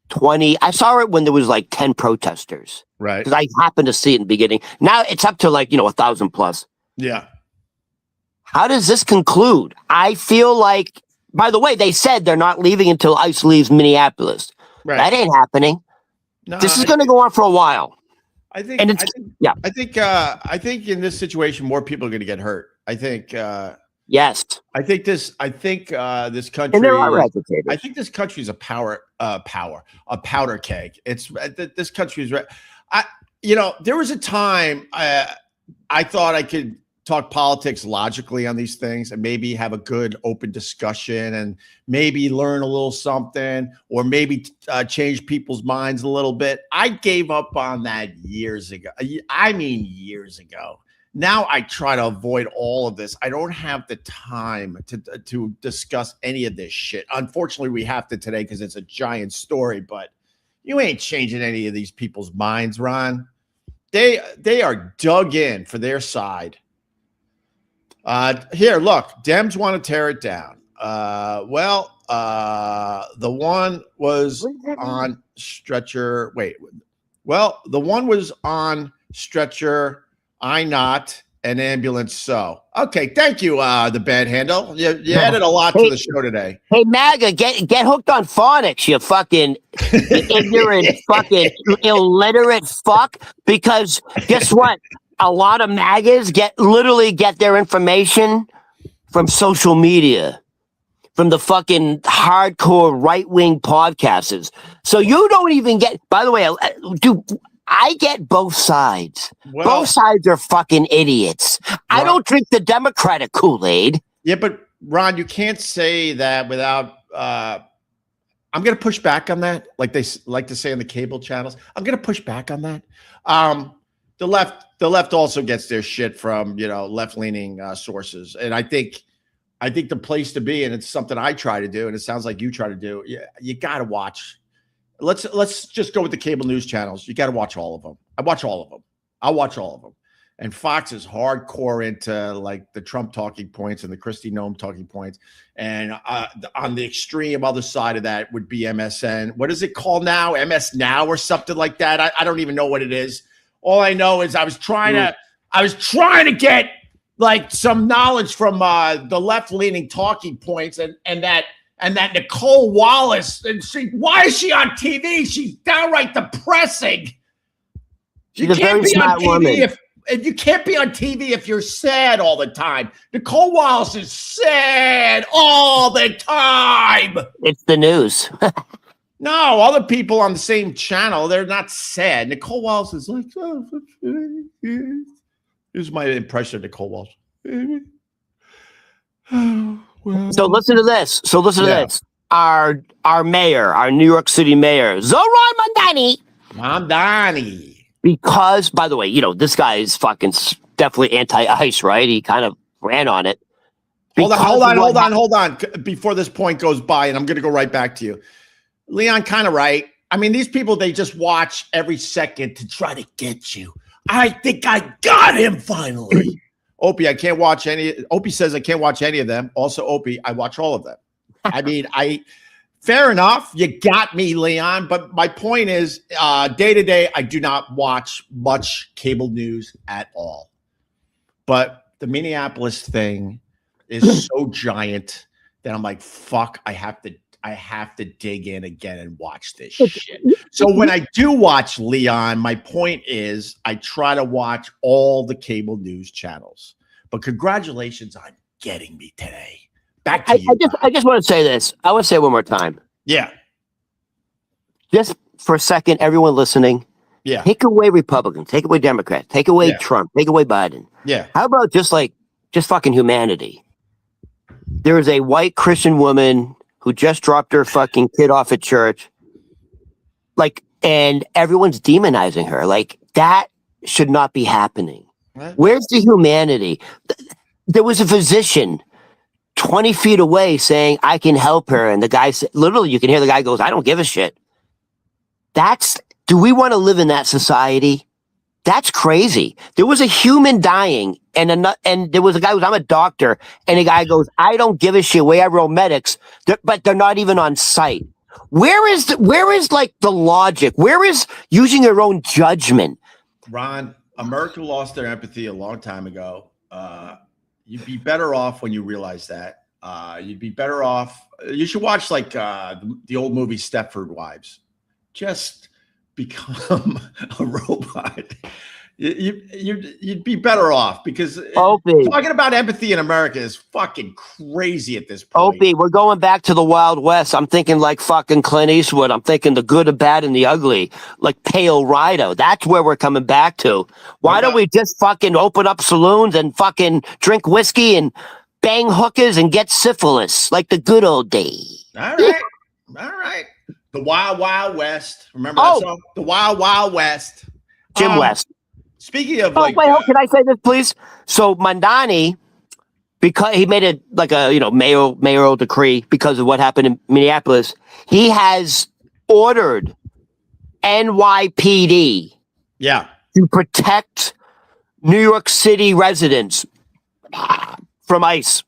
Speaker 2: 20. I saw it when there was 10 protesters
Speaker 1: Right.
Speaker 2: because I happened to see it in the beginning. Now it's up to 1,000 plus.
Speaker 1: Yeah.
Speaker 2: How does this conclude? I feel by the way, they said they're not leaving until ICE leaves Minneapolis.
Speaker 1: Right.
Speaker 2: That ain't happening.
Speaker 1: No,
Speaker 2: This is going to go on for a while.
Speaker 1: I think.
Speaker 2: And it's yeah.
Speaker 1: I think in this situation, more people are going to get hurt. I think.
Speaker 2: Yes.
Speaker 1: I think this country.
Speaker 2: And there are agitators.
Speaker 1: I think this country is a powder keg. It's this country is. There was a time I thought I could talk politics logically on these things and maybe have a good open discussion and maybe learn a little something or maybe change people's minds a little bit. I gave up on that years ago. I mean, years ago. Now I try to avoid all of this. I don't have the time to discuss any of this shit. Unfortunately, we have to today because it's a giant story, but you ain't changing any of these people's minds, Ron. They are dug in for their side. Here, look, Dems want to tear it down. The one was on stretcher. The one was on stretcher. I not an ambulance. So, okay. Thank you. The bad handle. You added a lot to the show today.
Speaker 2: Hey, MAGA, get hooked on phonics, you fucking ignorant, fucking illiterate fuck. Because guess what? A lot of MAGAs literally get their information from social media, from the fucking hardcore right-wing podcasters. So you don't even get, by the way, I get both sides. Both sides are fucking idiots. Ron, I don't drink the Democratic Kool-Aid.
Speaker 1: Yeah, but Ron, you can't say that without, I'm going to push back on that. Like they like to say on the cable channels. I'm going to push back on that. The left also gets their shit from, left-leaning sources. And I think the place to be, and it's something I try to do, and it sounds like you try to do, you got to watch let's just go with the cable news channels. You got to watch all of them. I watch all of them. I'll watch all of them. And Fox is hardcore into like the Trump talking points and the Kristi Noem talking points. And on the extreme other side of that would be MSN. What is it called now? MS Now or something like that. I don't even know what it is. All I know is I was trying to get like some knowledge from the left-leaning talking points and that Nicole Wallace. And why is she on TV? She's downright depressing.
Speaker 2: She's a very smart woman.
Speaker 1: You can't be on TV if you're sad all the time. Nicole Wallace is sad all the time.
Speaker 2: It's the news.
Speaker 1: No, other people on the same channel, they're not sad. Nicole Wallace is like, oh, here's my impression of Nicole Wallace.
Speaker 2: So listen to this. This. Our mayor, our New York City mayor, Zoran
Speaker 1: Mamdani.
Speaker 2: Because, by the way, this guy is fucking definitely anti-ICE, right? He kind of ran on it.
Speaker 1: Hold on. Before this point goes by, and I'm going to go right back to you. Leon, kind of right. I mean, these people, they just watch every second to try to get you. I think I got him finally. Opie, I can't watch any. Opie says I can't watch any of them. Also, Opie, I watch all of them. I mean, fair enough. You got me, Leon. But my point is, day to day, I do not watch much cable news at all. But the Minneapolis thing is so giant that I'm like, fuck, I have to dig in again and watch this shit. So when I do watch Leon, my point is I try to watch all the cable news channels. But congratulations on getting me today. Back to you.
Speaker 2: I just want to say this. I want to say it one more time.
Speaker 1: Yeah.
Speaker 2: Just for a second, everyone listening.
Speaker 1: Yeah.
Speaker 2: Take away Republicans. Take away Democrats. Take away Trump. Take away Biden.
Speaker 1: Yeah.
Speaker 2: How about just fucking humanity? There is a white Christian woman who just dropped her fucking kid off at church. And everyone's demonizing her. That should not be happening.
Speaker 1: What?
Speaker 2: Where's the humanity? There was a physician 20 feet away saying, I can help her. And the guy said, literally, you can hear the guy goes, I don't give a shit. Do we want to live in that society? That's crazy. There was a human dying and there was a guy who was, I'm a doctor. And the guy goes, I don't give a shit. We have real medics, but they're not even on site. Where is the logic? Where is using your own judgment?
Speaker 1: Ron, America lost their empathy a long time ago. You'd be better off when you realize that. You'd be better off. You should watch the old movie Stepford Wives. Just become a robot. You'd be better off because talking about empathy in America is fucking crazy at this point.
Speaker 2: Opie, we're going back to the Wild West. I'm thinking like fucking Clint Eastwood. I'm thinking the good, the bad, and the ugly. Like Pale Rider. That's where we're coming back to. Why don't we just fucking open up saloons and fucking drink whiskey and bang hookers and get syphilis like the good old days?
Speaker 1: All right. The Wild Wild West. Remember that song? The Wild Wild West.
Speaker 2: Jim West.
Speaker 1: Speaking of
Speaker 2: can I say this, please? So Mamdani, because he made it like a mayoral decree because of what happened in Minneapolis, he has ordered NYPD to protect New York City residents from ICE.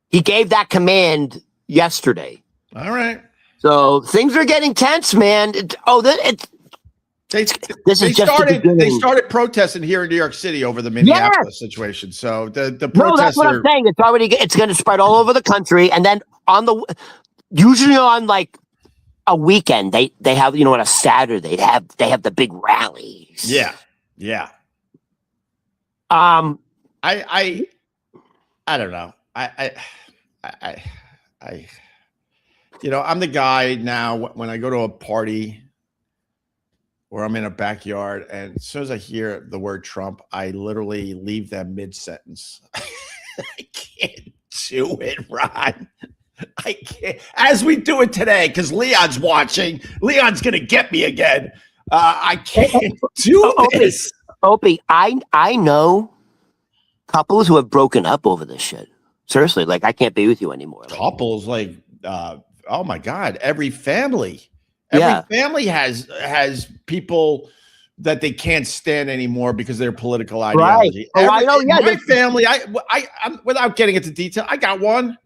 Speaker 2: He gave that command yesterday.
Speaker 1: All right.
Speaker 2: So things are getting tense, man.
Speaker 1: They started protesting here in New York City over the Minneapolis situation. So the protesters.
Speaker 2: No, that's what I'm saying. It's going to spread all over the country, and then usually on like a weekend they have on a Saturday they have the big rallies.
Speaker 1: Yeah. I don't know. I'm the guy now when I go to a party or I'm in a backyard, and as soon as I hear the word Trump, I literally leave them mid-sentence. I can't do it, Ron. I can't. As we do it today, because Leon's watching. Leon's going to get me again. I can't do this.
Speaker 2: Opie, I know couples who have broken up over this shit. Seriously, I can't be with you anymore.
Speaker 1: Couples, oh my God, every family Every family has people that they can't stand anymore because of their political ideology.
Speaker 2: Right. I know. Yeah,
Speaker 1: my family. I'm without getting into detail. I got one.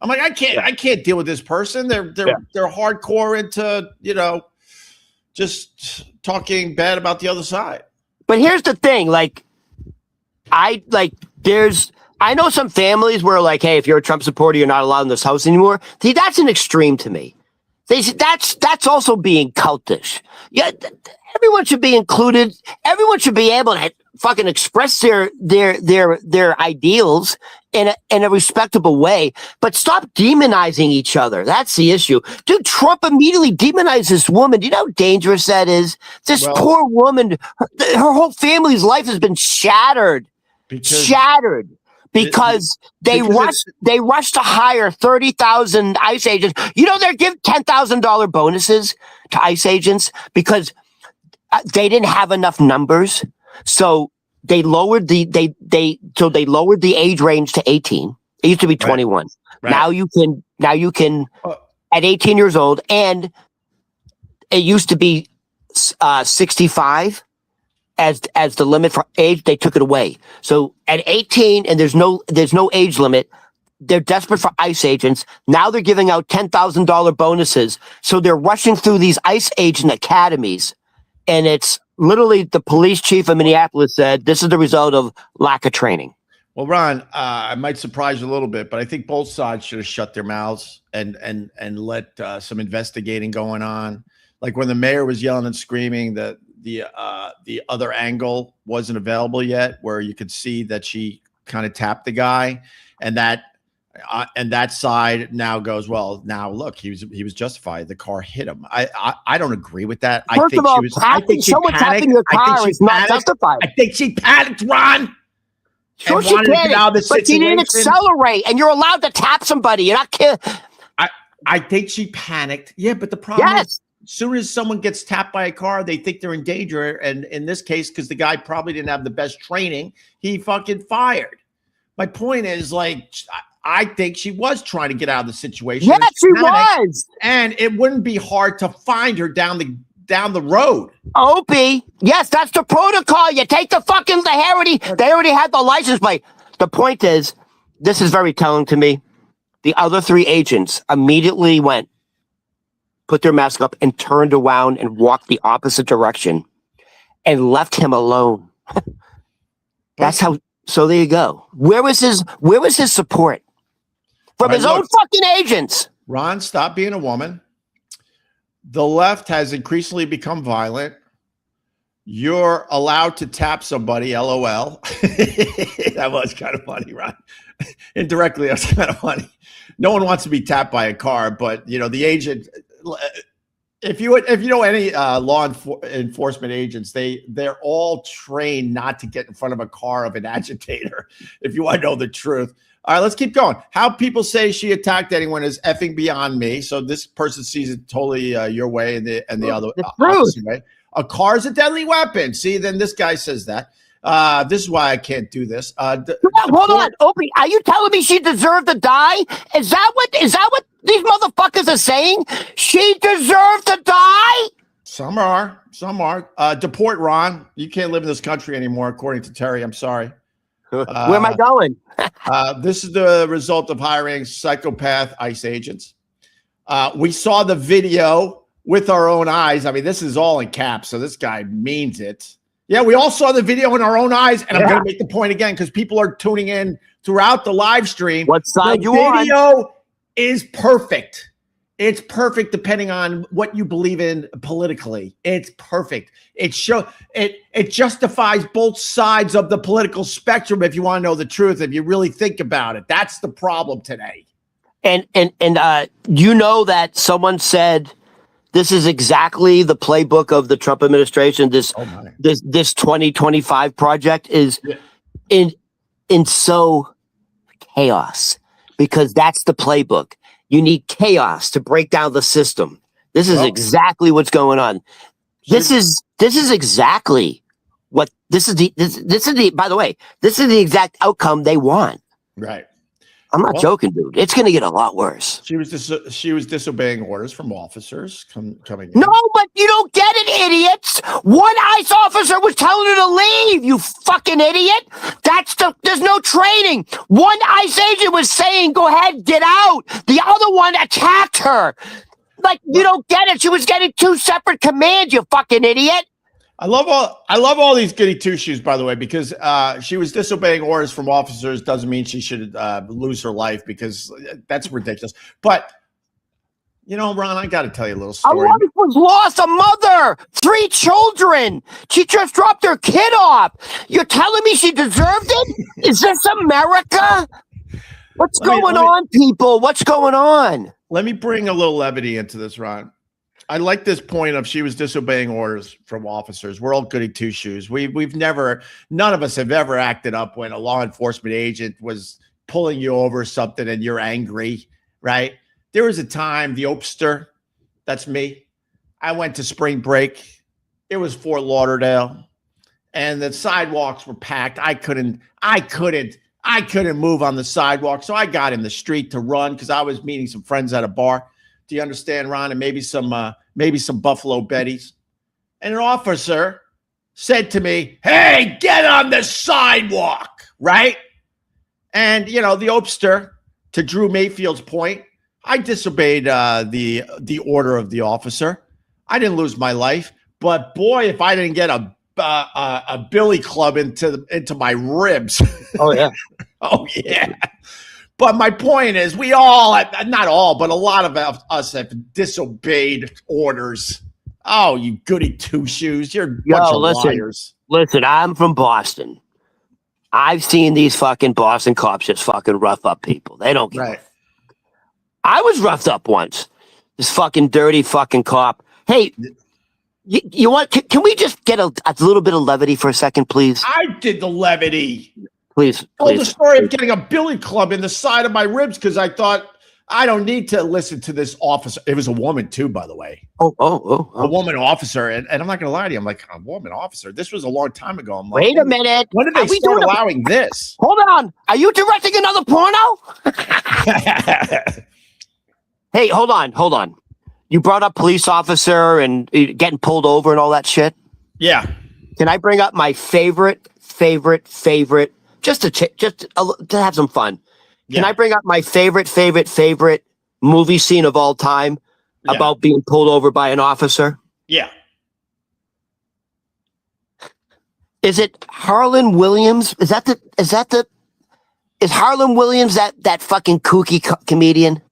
Speaker 1: I'm like, I can't deal with this person. They're hardcore into just talking bad about the other side.
Speaker 2: But here's the thing, like, I know some families where, like, hey, if you're a Trump supporter, you're not allowed in this house anymore. See, that's an extreme to me. That's also being cultish. Yeah, everyone should be included. Everyone should be able to fucking express their ideals in a respectable way. But stop demonizing each other. That's the issue. Dude, Trump immediately demonized this woman. Do you know how dangerous that is? This poor woman, her whole family's life has been shattered. Because they rushed to hire 30,000 ICE agents. You know, they're giving $10,000 bonuses to ICE agents because they didn't have enough numbers. So they lowered the age range to 18. It used to be 21. Right. Now you can at 18 years old, and it used to be 65. As the limit for age, they took it away. So at 18, and there's no age limit, they're desperate for ICE agents. Now they're giving out $10,000 bonuses. So they're rushing through these ICE agent academies. And it's literally the police chief of Minneapolis said, this is the result of lack of training.
Speaker 1: Well, Ron, I might surprise you a little bit, but I think both sides should have shut their mouths and let some investigating going on. Like when the mayor was yelling and screaming that the other angle wasn't available yet, where you could see that she kind of tapped the guy, and that side now goes, well, now look, he was justified. The car hit him. I don't agree with that.
Speaker 2: First of all, someone tapping your car is not justified.
Speaker 1: I think she panicked, Ron.
Speaker 2: Sure, she panicked, but she didn't accelerate, and you're allowed to tap somebody. You're not kidding.
Speaker 1: I think she panicked. Yeah, but the problem is, as soon as someone gets tapped by a car, they think they're in danger. And in this case, because the guy probably didn't have the best training, he fucking fired. My point is, like, I think she was trying to get out of the situation.
Speaker 2: Yeah, she was.
Speaker 1: And it wouldn't be hard to find her down the road.
Speaker 2: Opie, yes, that's the protocol. You take the fucking, they already had the license plate. The point is, this is very telling to me. The other three agents immediately put their mask up and turned around and walked the opposite direction and left him alone. That's how. So there you go. Where was his support from his own fucking agents?
Speaker 1: Ron, stop being a woman. The left has increasingly become violent. You're allowed to tap somebody, LOL. That was kind of funny, Ron. Indirectly, that's kind of funny. No one wants to be tapped by a car, but the agent. If you know any law enforcement agents, they're all trained not to get in front of a car of an agitator. If you want to know the truth. All right, let's keep going. How people say she attacked anyone is effing beyond me. So this person sees it totally your way and the other opposite way. A car is a deadly weapon. See, then this guy says that. This is why I can't do this.
Speaker 2: Hold on, Opie. Are you telling me she deserved to die? Is that what these motherfuckers are saying? She deserved to die?
Speaker 1: Some are. Deport Ron. You can't live in this country anymore, according to Terry. I'm sorry.
Speaker 2: Where am I going?
Speaker 1: This is the result of hiring psychopath ICE agents. We saw the video with our own eyes. I mean, this is all in caps, so this guy means it. Yeah, we all saw the video in our own eyes, and I'm going to make the point again because people are tuning in throughout the live stream.
Speaker 2: What side you
Speaker 1: on? The video is perfect. It's perfect depending on what you believe in politically. It's perfect. It justifies both sides of the political spectrum if you want to know the truth, if you really think about it. That's the problem today.
Speaker 2: And you know that someone said this is exactly the playbook of the Trump administration. This 2025 project is in so chaos because that's the playbook. You need chaos to break down the system. This is exactly what's going on. This is exactly what this is the by the way, this is the exact outcome they want.
Speaker 1: Right.
Speaker 2: I'm not joking, dude. It's going to get a lot worse.
Speaker 1: She was disobeying orders from officers coming in.
Speaker 2: No, but you don't get it, idiots. One ICE officer was telling her to leave, you fucking idiot. There's no training. One ICE agent was saying, go ahead, get out. The other one attacked her. Like, you don't get it. She was getting 2 separate commands, you fucking idiot.
Speaker 1: I love all these goody two shoes, by the way, because she was disobeying orders from officers doesn't mean she should lose her life, because that's ridiculous. But you know, Ron, I got to tell you a little story.
Speaker 2: A wife was lost, a mother, 3 children. She just dropped her kid off. You're telling me she deserved it? Is this America? What's going on, people? What's going on?
Speaker 1: Let me bring a little levity into this, Ron. I like this point of she was disobeying orders from officers. We're all goody two shoes. None of us have ever acted up when a law enforcement agent was pulling you over something and you're angry, right? There was a time, the Opster, that's me. I went to spring break. It was Fort Lauderdale, and the sidewalks were packed. I couldn't move on the sidewalk, so I got in the street to run because I was meeting some friends at a bar. Do you understand, Ron? And maybe some Buffalo Betties. And an officer said to me, "Hey, get on the sidewalk," right? And you know, the Opster, to Drew Mayfield's point, I disobeyed the order of the officer. I didn't lose my life, but boy, if I didn't get a billy club into my ribs.
Speaker 2: Oh yeah.
Speaker 1: Oh yeah. But my point is, we all, not all, but a lot of us have disobeyed orders. Oh, you goody two shoes. You're a bunch of liars.
Speaker 2: Listen, I'm from Boston. I've seen these fucking Boston cops just fucking rough up people. They don't give a fuck. I was roughed up once. This fucking dirty fucking cop. Hey, you want? Can we just get a little bit of levity for a second, please?
Speaker 1: I did the levity.
Speaker 2: Please.
Speaker 1: Told the story of getting a billy club in the side of my ribs because I thought I don't need to listen to this officer. It was a woman too, by the way. A woman officer, and I'm not gonna lie to you. I'm like, a woman officer. This was a long time ago. I'm like,
Speaker 2: wait a minute.
Speaker 1: When did they start allowing this?
Speaker 2: Hold on. Are you directing another porno? Hey, hold on. You brought up police officer and getting pulled over and all that shit.
Speaker 1: Yeah.
Speaker 2: Can I bring up my favorite, just to have some fun? Can I bring up my favorite movie scene of all time about being pulled over by an officer?
Speaker 1: Yeah.
Speaker 2: Is it Harlan Williams? Is Harlan Williams that fucking kooky comedian?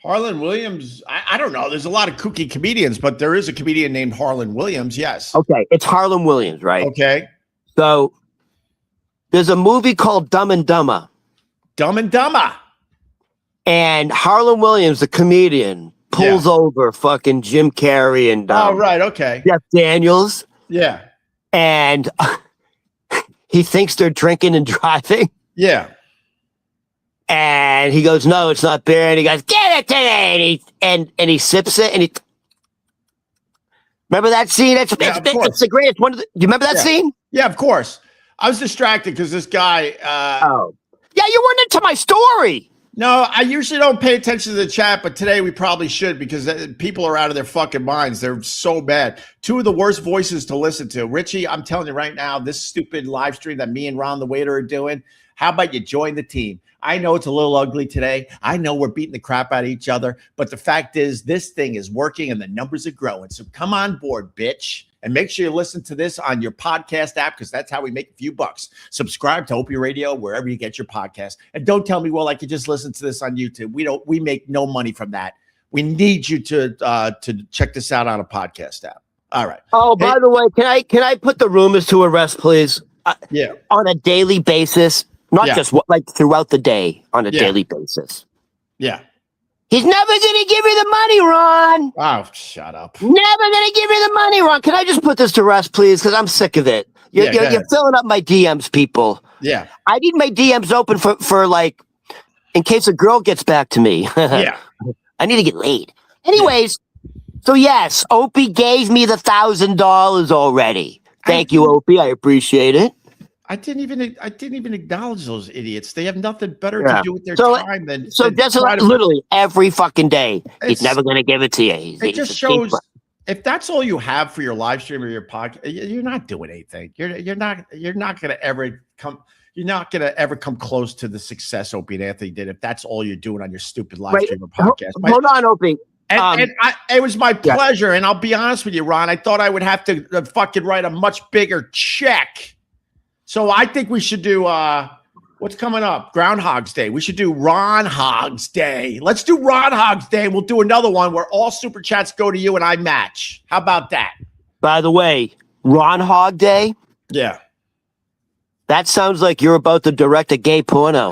Speaker 1: Harlan Williams, I don't know. There's a lot of kooky comedians, but there is a comedian named Harlan Williams, yes.
Speaker 2: Okay, it's Harlan Williams, right?
Speaker 1: Okay.
Speaker 2: So there's a movie called Dumb and Dumber.
Speaker 1: Dumb and Dumber.
Speaker 2: And Harlan Williams, the comedian, pulls over fucking Jim Carrey and
Speaker 1: right, okay.
Speaker 2: Jeff Daniels.
Speaker 1: Yeah.
Speaker 2: And he thinks they're drinking and driving.
Speaker 1: Yeah.
Speaker 2: And he goes, "No, it's not beer." And he goes, "Get it today." And he sips it. And he remember that scene? It's the greatest one. Do you remember that scene?
Speaker 1: Yeah, of course. I was distracted because this guy.
Speaker 2: Yeah, you weren't into my story.
Speaker 1: No, I usually don't pay attention to the chat, but today we probably should because people are out of their fucking minds. They're so bad. 2 of the worst voices to listen to. Richie, I'm telling you right now, this stupid live stream that me and Ron the waiter are doing. How about you join the team? I know it's a little ugly today. I know we're beating the crap out of each other, but the fact is this thing is working and the numbers are growing. So come on board, bitch. And make sure you listen to this on your podcast app because that's how we make a few bucks. Subscribe to Opie Radio wherever you get your podcast. And don't tell me, well, I could just listen to this on YouTube. We make no money from that. We need you to check this out on a podcast app. All right.
Speaker 2: Oh, by the way, can I put the rumors to rest, please?
Speaker 1: Yeah.
Speaker 2: On a daily basis. Not just like throughout the day on a daily basis.
Speaker 1: Yeah.
Speaker 2: He's never going to give you the money, Ron.
Speaker 1: Oh, shut up.
Speaker 2: Never going to give you the money, Ron. Can I just put this to rest, please? Because I'm sick of it. You're filling up my DMs, people.
Speaker 1: Yeah.
Speaker 2: I need my DMs open for like, in case a girl gets back to me.
Speaker 1: Yeah.
Speaker 2: I need to get laid. Anyways, so yes, Opie gave me the $1,000 already. Thank you, Opie. I appreciate it.
Speaker 1: I didn't even acknowledge those idiots. They have nothing better
Speaker 2: Yeah.
Speaker 1: to do with their
Speaker 2: So,
Speaker 1: time than
Speaker 2: So just
Speaker 1: try to.
Speaker 2: literally every fucking day, he's
Speaker 1: It's
Speaker 2: never going to give it to you.
Speaker 1: it
Speaker 2: He's
Speaker 1: just
Speaker 2: a
Speaker 1: shows
Speaker 2: keeper.
Speaker 1: if that's all you have for your live stream or your podcast, you're not doing anything. You're not gonna ever come. You're not gonna ever come close to the success Opie and Anthony did if that's all you're doing on your stupid live
Speaker 2: Right.
Speaker 1: stream or podcast.
Speaker 2: Hold on, Opie.
Speaker 1: It was my pleasure, and I'll be honest with you, Ron. I thought I would have to fucking write a much bigger check. So I think we should do what's coming up? Groundhog's Day. We should do Ron Hogs Day. Let's do Ron Hogs Day. We'll do another one where all super chats go to you and I match. How about that?
Speaker 2: By the way, Ron Hog Day.
Speaker 1: Yeah.
Speaker 2: That sounds like you're about to direct a gay porno.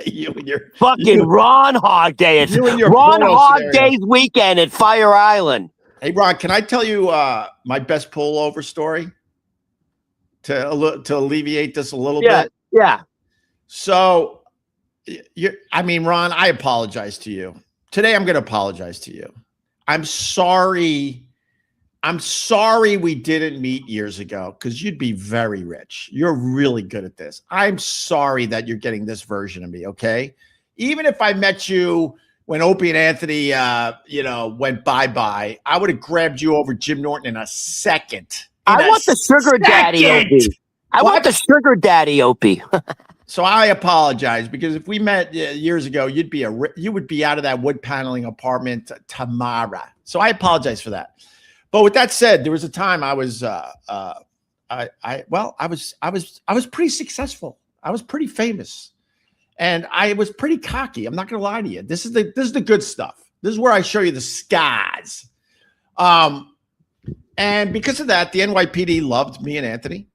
Speaker 1: You and your
Speaker 2: Fucking Ron Hog Day. It's
Speaker 1: you and your
Speaker 2: Ron
Speaker 1: porno
Speaker 2: Hog
Speaker 1: scenario.
Speaker 2: Day's weekend at Fire Island.
Speaker 1: Hey, Ron, can I tell you my best pullover story to alleviate this a little bit?
Speaker 2: Yeah.
Speaker 1: So, Ron, I apologize to you. Today, I'm going to apologize to you. I'm sorry we didn't meet years ago because you'd be very rich. You're really good at this. I'm sorry that you're getting this version of me, okay? Even if I met you when Opie and Anthony, went bye-bye, I would have grabbed you over Jim Norton in a second.
Speaker 2: I want the sugar daddy, Opie. I want the sugar daddy, Opie.
Speaker 1: So I apologize because if we met years ago, you would be out of that wood paneling apartment tomorrow. So I apologize for that. But with that said, there was a time I was pretty successful. I was pretty famous, and I was pretty cocky. I'm not going to lie to you. This is the good stuff. This is where I show you the scars. And because of that, the NYPD loved me and Anthony,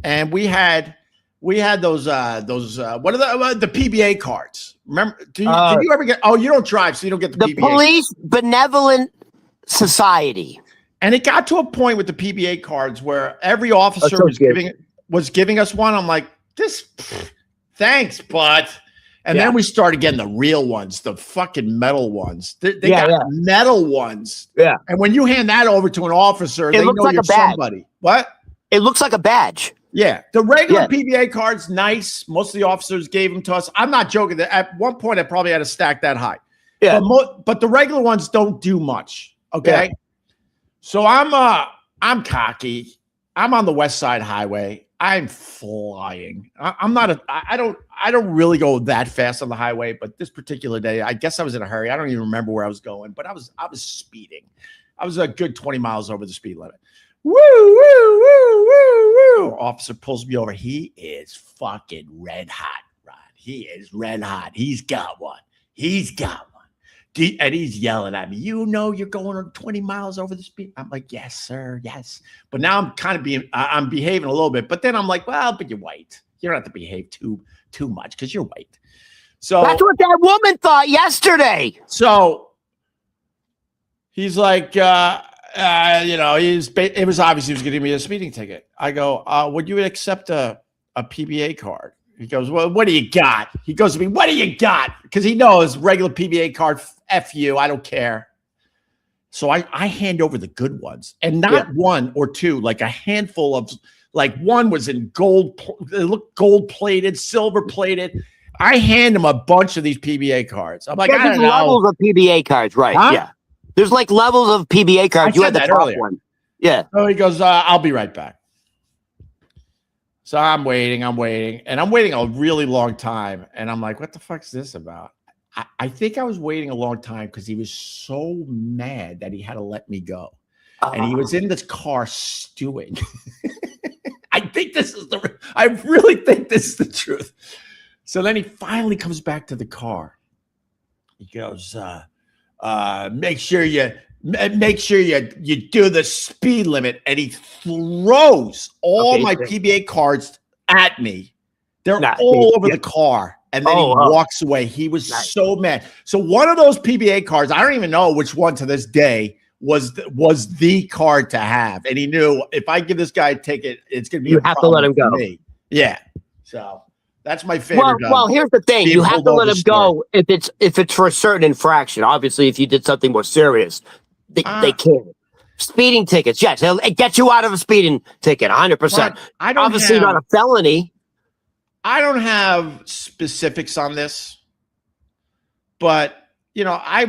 Speaker 1: and we had those what are the PBA cards? Remember? Did you ever get? Oh, you don't drive, so you don't get the PBA.
Speaker 2: Police Benevolent Society.
Speaker 1: And it got to a point with the PBA cards where every officer was giving us one. I'm like, thanks, bud. And then we started getting the real ones, the fucking metal ones. They got metal ones.
Speaker 2: Yeah.
Speaker 1: And when you hand that over to an officer, they know
Speaker 2: like
Speaker 1: you're
Speaker 2: a badge.
Speaker 1: somebody. What?
Speaker 2: It looks like a badge.
Speaker 1: Yeah. The regular PBA cards, nice. Most of the officers gave them to us. I'm not joking. At one point, I probably had a stack that high. Yeah. But the regular ones don't do much. Okay. Yeah. So I'm cocky. I'm on the West Side Highway. I'm flying. I don't really go that fast on the highway, but this particular day, I guess I was in a hurry. I don't even remember where I was going, but I was speeding. I was a good 20 miles over the speed limit. Woo, woo, woo, woo, woo. Officer pulls me over. He is fucking red hot, Rod. He is red hot. He's got one. And he's yelling at me, you're going 20 miles over the speed. I'm like, yes, sir, yes. But now I'm kind of I'm behaving a little bit. But then I'm like, well, but you're white. You don't have to behave too much because you're white. So
Speaker 2: that's what that woman thought yesterday.
Speaker 1: So he's like, it was obvious he was getting me a speeding ticket. I go, would you accept a PBA card? He goes, well, what do you got? He goes to me, what do you got? Because he knows regular PBA card, F you, I don't care. So I hand over the good ones, and not one or two, like a handful of, like one was in gold. They looked gold plated, silver plated. I hand him a bunch of these PBA cards. I'm like, I don't know.
Speaker 2: Levels of PBA cards, right?
Speaker 1: Huh?
Speaker 2: Yeah. There's like levels of PBA cards. You had the top
Speaker 1: earlier.
Speaker 2: one. Yeah.
Speaker 1: So he goes, I'll be right back. So I'm waiting, and I'm waiting a really long time. And I'm like, what the fuck's this about? I think I was waiting a long time because he was so mad that he had to let me go. And he was in this car stewing. I really think this is the truth. So then he finally comes back to the car. He goes, make sure you do the speed limit. And he throws all my PBA cards at me. They're all over the car. And then he walks away. He was so mad. So one of those PBA cards, I don't even know which one to this day was the card to have. And he knew if I give this guy a ticket, it's going to be
Speaker 2: you have to let him go.
Speaker 1: Me. Yeah. So that's my favorite.
Speaker 2: Well, here's the thing: you have to let him go if it's for a certain infraction. Obviously, if you did something more serious, they can't. Speeding tickets, yes, it gets you out of a speeding ticket, 100%.
Speaker 1: I don't
Speaker 2: Obviously
Speaker 1: have,
Speaker 2: not a felony.
Speaker 1: I don't have specifics on this, but you know, I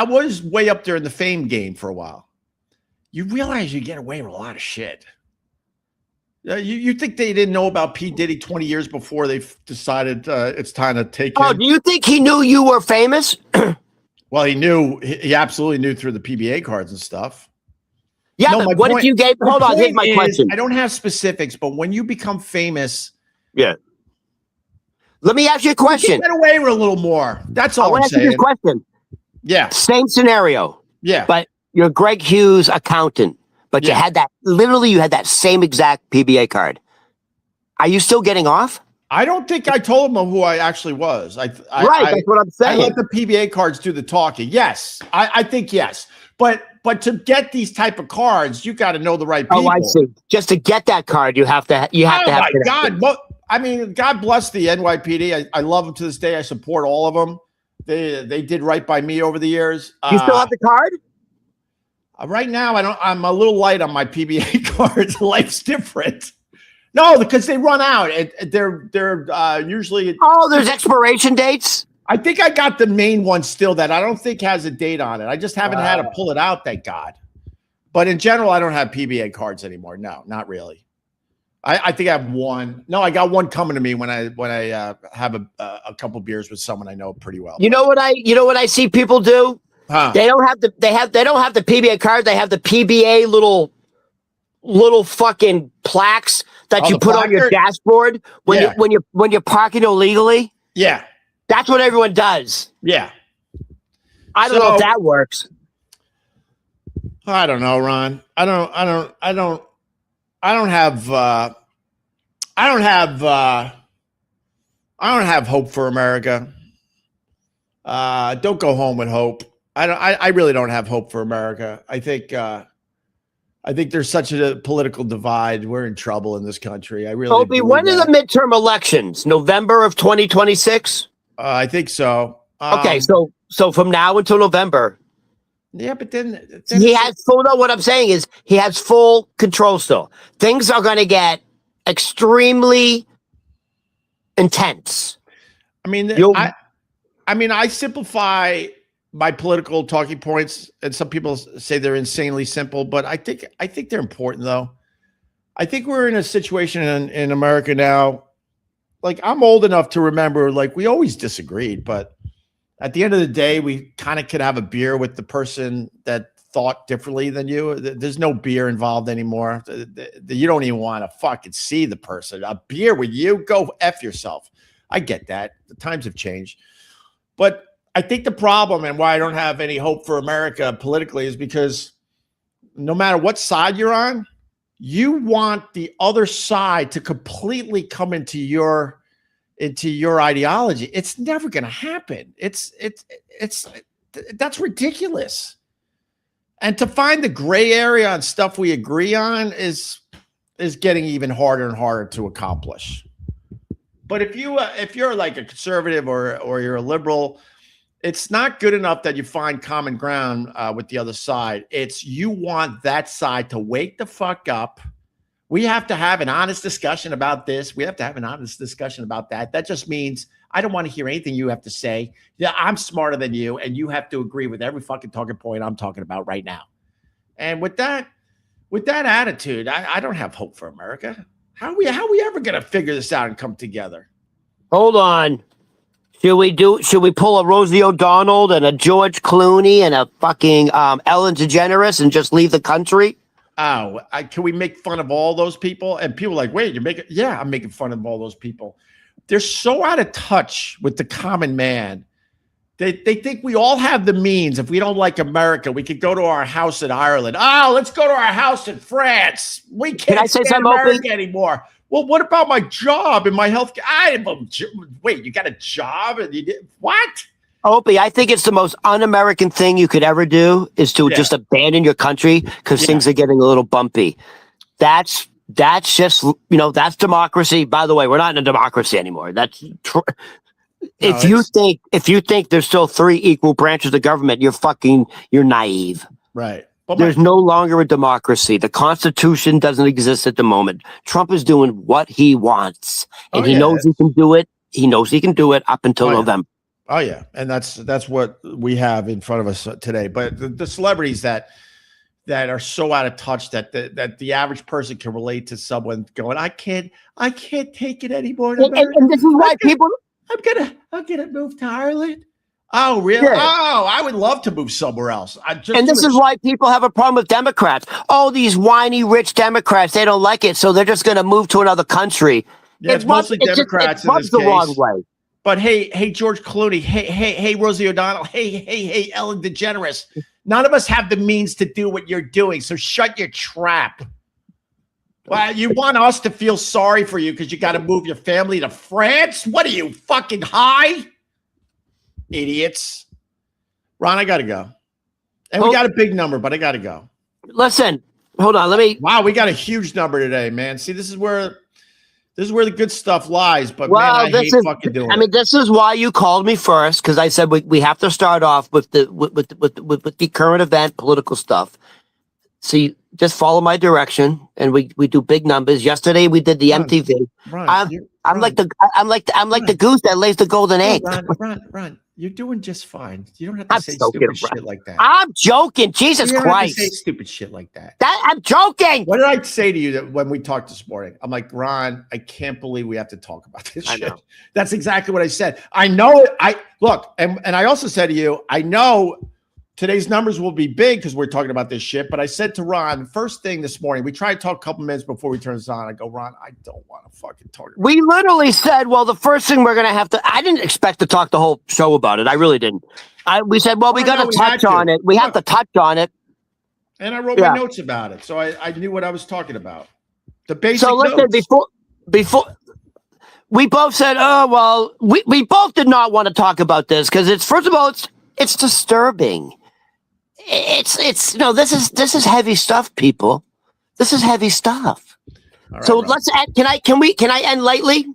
Speaker 1: was way up there in the fame game for a while. You realize you get away with a lot of shit. You think they didn't know about P. Diddy 20 years before they decided it's time to take him?
Speaker 2: Oh, do you think he knew you were famous?
Speaker 1: Well, he knew. He absolutely knew through the PBA cards and stuff.
Speaker 2: Yeah,
Speaker 1: No,
Speaker 2: but
Speaker 1: my
Speaker 2: what
Speaker 1: point-
Speaker 2: if you gave?
Speaker 1: my
Speaker 2: Hold on, here's
Speaker 1: point
Speaker 2: my
Speaker 1: is,
Speaker 2: question.
Speaker 1: I don't have specifics, but when you become famous,
Speaker 2: Yeah. Let me ask you a
Speaker 1: you
Speaker 2: question.
Speaker 1: get away with a little more. That's
Speaker 2: I
Speaker 1: all I'm
Speaker 2: want to ask you
Speaker 1: saying.
Speaker 2: this question.
Speaker 1: Yeah,
Speaker 2: Same scenario,
Speaker 1: yeah.
Speaker 2: but you're Greg Hughes' accountant, but you
Speaker 1: Yeah.
Speaker 2: had that, literally you had that same exact PBA card. Are you still getting off?
Speaker 1: I don't think I told him who I actually was.
Speaker 2: Right, that's what I'm
Speaker 1: I
Speaker 2: saying.
Speaker 1: let the PBA cards do the talking. Yes, I think yes. But to get these type of cards, you got to know the right people.
Speaker 2: Oh, I see. Just to get that card, you have to have
Speaker 1: Oh my
Speaker 2: connections.
Speaker 1: God! I mean, God bless the NYPD. I love them to this day. I support all of them. They did right by me over the years.
Speaker 2: You still have the card?
Speaker 1: Right now, I don't. I'm a little light on my PBA cards. Life's different. No, because they run out. They're usually.
Speaker 2: Oh, there's expiration dates.
Speaker 1: I think I got the main one still that I don't think has a date on it. I just haven't had to pull it out, thank God. But in general, I don't have PBA cards anymore. No, not really. I think I have one. No, I got one coming to me when I have a couple beers with someone I know pretty well.
Speaker 2: You know what I see people do?
Speaker 1: Huh.
Speaker 2: They don't have the PBA card. They have the PBA little fucking plaques that
Speaker 1: Oh,
Speaker 2: you
Speaker 1: the
Speaker 2: put on your
Speaker 1: placard?
Speaker 2: dashboard when
Speaker 1: Yeah.
Speaker 2: when you're parking illegally.
Speaker 1: Yeah,
Speaker 2: That's what everyone does.
Speaker 1: yeah.
Speaker 2: I don't know if
Speaker 1: So-
Speaker 2: that works.
Speaker 1: I don't know, Ron. I don't have hope for America. Don't go home with hope. I really don't have hope for America. I think there's such a political divide. We're in trouble in this country. I really
Speaker 2: Opie,
Speaker 1: believe
Speaker 2: when are the
Speaker 1: that.
Speaker 2: midterm elections? November of 2026?
Speaker 1: I think so.
Speaker 2: Okay, so from now until November,
Speaker 1: yeah, but then
Speaker 2: he has full. No, what I'm saying is he has full control still. Things are going to get extremely intense.
Speaker 1: I mean,
Speaker 2: You'll-
Speaker 1: I simplify my political talking points, and some people say they're insanely simple, but I think they're important though. I think we're in a situation in America now. Like, I'm old enough to remember, like, we always disagreed, but at the end of the day, we kind of could have a beer with the person that thought differently than you. There's no beer involved anymore. You don't even want to fucking see the person. A beer with you? Go F yourself. I get that. The times have changed. But I think the problem and why I don't have any hope for America politically is because no matter what side you're on, you want the other side to completely come into your ideology. It's never going to happen. That's ridiculous. And to find the gray area on stuff we agree on is getting even harder and harder to accomplish. But if you're like a conservative or you're a liberal, it's not good enough that you find common ground with the other side. It's you want that side to wake the fuck up. We have to have an honest discussion about this. We have to have an honest discussion about that. That just means I don't want to hear anything you have to say. Yeah, I'm smarter than you, and you have to agree with every fucking talking point I'm talking about right now. And with that attitude, I don't have hope for America. How are we ever going to figure this out and come together?
Speaker 2: Hold on. Should we pull a Rosie O'Donnell and a George Clooney and a fucking Ellen DeGeneres and just leave the country?
Speaker 1: Oh, can we make fun of all those people? And people are like, wait, you're making? Yeah, I'm making fun of all those people. They're so out of touch with the common man. They think we all have the means. If we don't like America, we could go to our house in Ireland. Oh, let's go to our house in France. We can't
Speaker 2: I say
Speaker 1: stand
Speaker 2: something,
Speaker 1: America
Speaker 2: Opie?
Speaker 1: anymore. Well, what about my job and my health? Wait, you got a job? And you did what?
Speaker 2: Opie, I think it's the most un-American thing you could ever do is to just abandon your country because things are getting a little bumpy. That's just, that's democracy. By the way, we're not in a democracy anymore. If you think there's still three equal branches of government, you're naive.
Speaker 1: Right. But
Speaker 2: There's no longer a democracy. The Constitution doesn't exist at the moment. Trump is doing what he wants, and he knows he can do it. He knows he can do it up until November.
Speaker 1: Oh yeah, and that's what we have in front of us today. But the celebrities that are so out of touch that the average person can relate to someone going, I can't take it anymore.
Speaker 2: And this is why
Speaker 1: I'm gonna move to Ireland. Oh really? Yeah. Oh, I would love to move somewhere else.
Speaker 2: This is why people have a problem with Democrats. Oh, these whiny rich Democrats, they don't like it, so they're just going to move to another country.
Speaker 1: Yeah, it's mostly Democrats in this case.
Speaker 2: The wrong way.
Speaker 1: But hey, George Clooney, hey, Rosie O'Donnell, hey, Ellen DeGeneres. None of us have the means to do what you're doing, so shut your trap. Well, you want us to feel sorry for you because you got to move your family to France? What are you, fucking high? Idiots. Ron, I got to go. And we got a big number, but I got to go.
Speaker 2: Listen, hold on. Wow,
Speaker 1: we got a huge number today, man. See, this is where the good stuff lies, but man, I hate fucking doing it.
Speaker 2: I mean, this is why you called me first, because I said we have to start off with the current event, political stuff. See, just follow my direction, and we do big numbers. Yesterday we did the MTV. I'm like the goose that lays the golden egg.
Speaker 1: Ron, you're doing just fine. You don't have to say stupid shit like that.
Speaker 2: I'm joking. Jesus Christ!
Speaker 1: You don't have to say stupid shit like that.
Speaker 2: I'm joking.
Speaker 1: What did I say to you when we talked this morning? I'm like, Ron, I can't believe we have to talk about this shit. Know. That's exactly what I said. I know it. And I also said to you, I know today's numbers will be big because we're talking about this shit. But I said to Ron, first thing this morning, we tried to talk a couple minutes before we turn this on. I go, Ron, I don't want to fucking talk about
Speaker 2: We literally said, well, the first thing we're going to have to, I didn't expect to talk the whole show about it. I really didn't. We said, well, we got to touch on it. We have to touch on it.
Speaker 1: And I wrote my notes about it. So I knew what I was talking about. The basic
Speaker 2: So listen,
Speaker 1: notes.
Speaker 2: before we both said, oh, well, we both did not want to talk about this because first of all, it's disturbing. It's this is heavy stuff, people. This is heavy stuff. Right, so Ron. Let's end. Can I end lightly?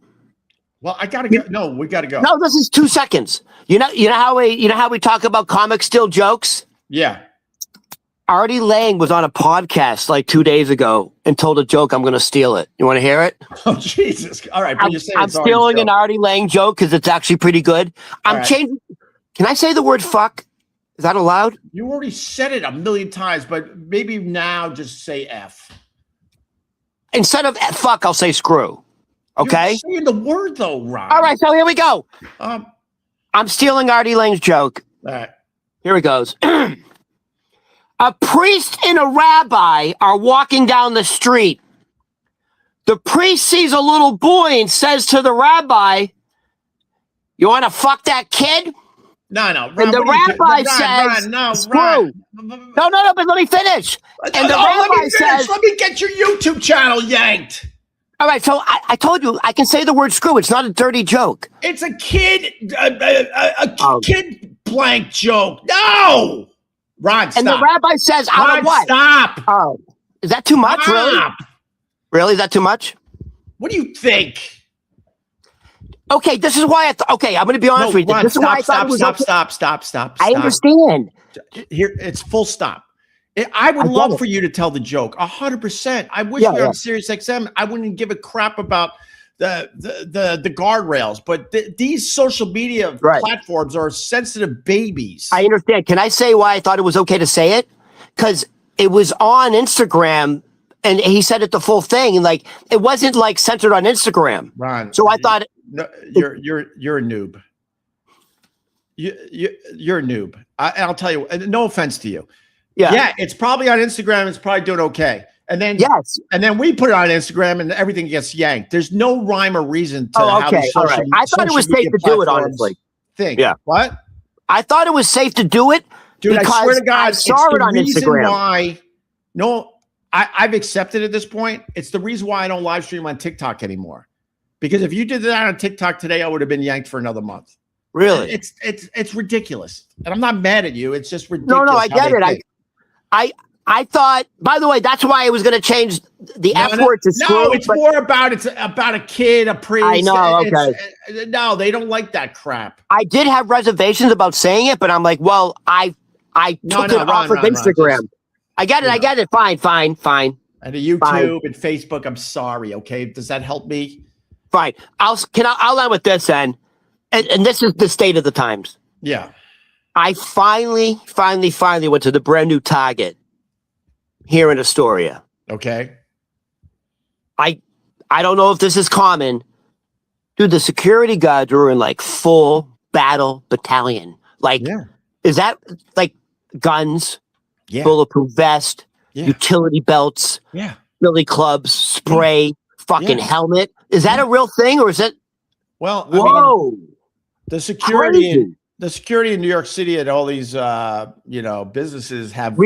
Speaker 1: Well, I gotta go. No, we gotta go.
Speaker 2: No, this is 2 seconds. You know how we talk about comic still jokes?
Speaker 1: Yeah.
Speaker 2: Artie Lang was on a podcast like 2 days ago and told a joke. I'm going to steal it. You want to hear it?
Speaker 1: Oh Jesus! All right,
Speaker 2: I'm stealing an Artie Lang joke because it's actually pretty good. I'm changing. Can I say the word fuck? Is that allowed?
Speaker 1: You already said it a million times, but maybe now just say F.
Speaker 2: Instead of fuck, I'll say screw. Okay?
Speaker 1: You're saying the word though, Ron.
Speaker 2: All right, so here we go. I'm stealing Artie Lang's joke.
Speaker 1: All right.
Speaker 2: Here it goes. A priest and a rabbi are walking down the street. The priest sees a little boy and says to the rabbi, "You want to fuck that kid?"
Speaker 1: No. Ron,
Speaker 2: and the rabbi says, "Screw." No, but let me finish. And the rabbi says,
Speaker 1: "Let me get your YouTube channel yanked."
Speaker 2: All right, so I told you I can say the word screw. It's not a dirty joke.
Speaker 1: It's a kid, kid blank joke. No, Ron, stop.
Speaker 2: And the rabbi says, "Out of what?"
Speaker 1: Stop.
Speaker 2: Oh, is that too much?
Speaker 1: Stop.
Speaker 2: Really? Is that too much?
Speaker 1: What do you think?
Speaker 2: Okay, this is why okay, I'm going to be honest with you. This is why I thought it was
Speaker 1: Stop.
Speaker 2: I understand.
Speaker 1: Here, it's full stop. I would love for you to tell the joke 100%. I wish we were on Sirius XM. I wouldn't give a crap about the guardrails, but these social media platforms are sensitive babies.
Speaker 2: I understand. Can I say why I thought it was okay to say it? Because it was on Instagram. And he said it the full thing, and like it wasn't like centered on Instagram.
Speaker 1: Ron,
Speaker 2: so I thought
Speaker 1: you're a noob. You're a noob. I'll tell you. No offense to you. Yeah, it's probably on Instagram. It's probably doing okay. And then and then we put it on Instagram, and everything gets yanked. There's no rhyme or reason to how the social.
Speaker 2: Right. I thought it was safe to do it. Honestly,
Speaker 1: what?
Speaker 2: I thought it was safe to do it,
Speaker 1: dude. I swear to God,
Speaker 2: I saw it on Instagram.
Speaker 1: Why? No. I've accepted at this point. It's the reason why I don't live stream on TikTok anymore. Because if you did that on TikTok today, I would have been yanked for another month.
Speaker 2: Really?
Speaker 1: It's ridiculous. And I'm not mad at you. It's just ridiculous.
Speaker 2: No, I get it. I thought, by the way, that's why I was going to change the F word to screw.
Speaker 1: No, it's more about a kid, a priest.
Speaker 2: I know, okay.
Speaker 1: No, they don't like that crap.
Speaker 2: I did have reservations about saying it, but I'm like, well, I took it off of Instagram. I get it. I get it. Fine.
Speaker 1: And the YouTube and Facebook, I'm sorry. Okay, does that help me?
Speaker 2: Fine. I'll end with this then, and this is the state of the times.
Speaker 1: Yeah.
Speaker 2: I finally went to the brand new Target here in Astoria.
Speaker 1: Okay.
Speaker 2: I don't know if this is common. Dude, the security guards were in like full battle battalion. Like, is that like guns, bulletproof vest, utility belts, billy clubs, spray, fucking helmet? Is that a real thing, or is it?
Speaker 1: Well,
Speaker 2: whoa,
Speaker 1: I mean, the security in New York City at all these businesses have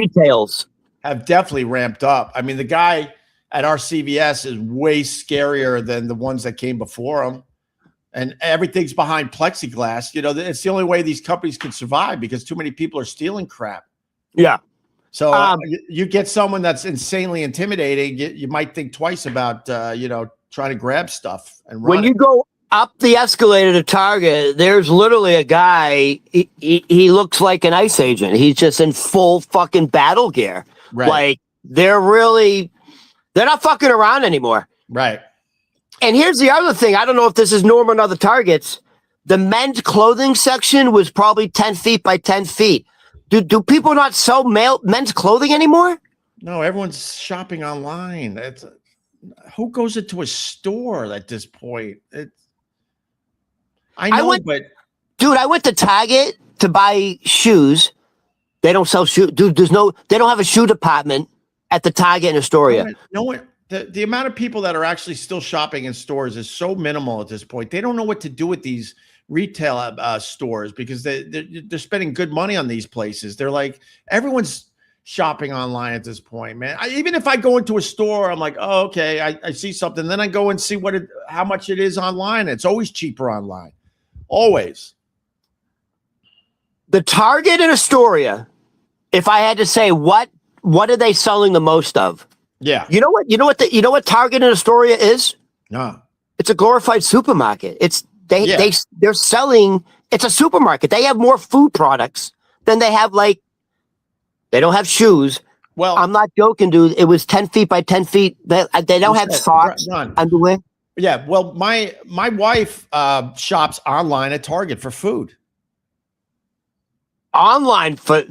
Speaker 1: definitely ramped up. I mean, the guy at our CVS is way scarier than the ones that came before him. And everything's behind plexiglass. You know, it's the only way these companies can survive because too many people are stealing crap.
Speaker 2: Yeah.
Speaker 1: So you get someone that's insanely intimidating, you might think twice about, trying to grab stuff and run.
Speaker 2: When you go up the escalator to Target, there's literally a guy. He looks like an ICE agent. He's just in full fucking battle gear.
Speaker 1: Right.
Speaker 2: Like they're not fucking around anymore.
Speaker 1: Right.
Speaker 2: And here's the other thing. I don't know if this is normal in other Targets. The men's clothing section was probably 10 feet by 10 feet. Do people not sell men's clothing anymore?
Speaker 1: No, everyone's shopping online. Who goes into a store at this point? I
Speaker 2: went to Target to buy shoes. They don't sell shoes. Dude, they don't have a shoe department at the Target in Astoria.
Speaker 1: No one. The amount of people that are actually still shopping in stores is so minimal at this point. They don't know what to do with these retail stores because they're spending good money on these places. They're like, everyone's shopping online at this point, man. Even if I go into a store, I'm like, oh, okay, I see something. Then I go and see how much it is online. It's always cheaper online. Always.
Speaker 2: The Target in Astoria, if I had to say, what are they selling the most of?
Speaker 1: Yeah.
Speaker 2: You know what Target in Astoria is?
Speaker 1: No.
Speaker 2: It's a glorified supermarket. They're selling, it's a supermarket. They have more food products than they have, like, they don't have shoes. Well, I'm not joking, dude. It was 10 feet by 10 feet. They don't have socks, underwear.
Speaker 1: Yeah. Well, my wife shops online at Target for food.
Speaker 2: Online for?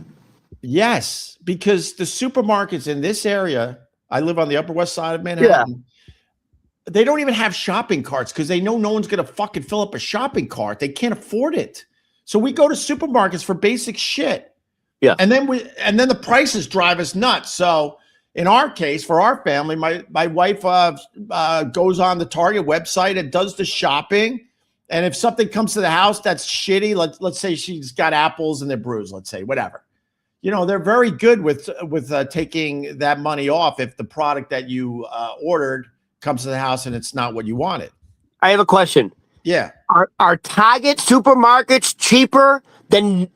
Speaker 1: Yes, because the supermarkets in this area, I live on the Upper West Side of Manhattan. Yeah. They don't even have shopping carts because they know no one's going to fucking fill up a shopping cart. They can't afford it. So we go to supermarkets for basic shit.
Speaker 2: Yeah.
Speaker 1: And then the prices drive us nuts. So in our case, for our family, my wife goes on the Target website and does the shopping. And if something comes to the house that's shitty, let's say she's got apples and they're bruised, let's say, whatever. You know, they're very good with taking that money off if the product that you ordered comes to the house and it's not what you wanted.
Speaker 2: I have a question.
Speaker 1: Yeah.
Speaker 2: Are Target supermarkets cheaper than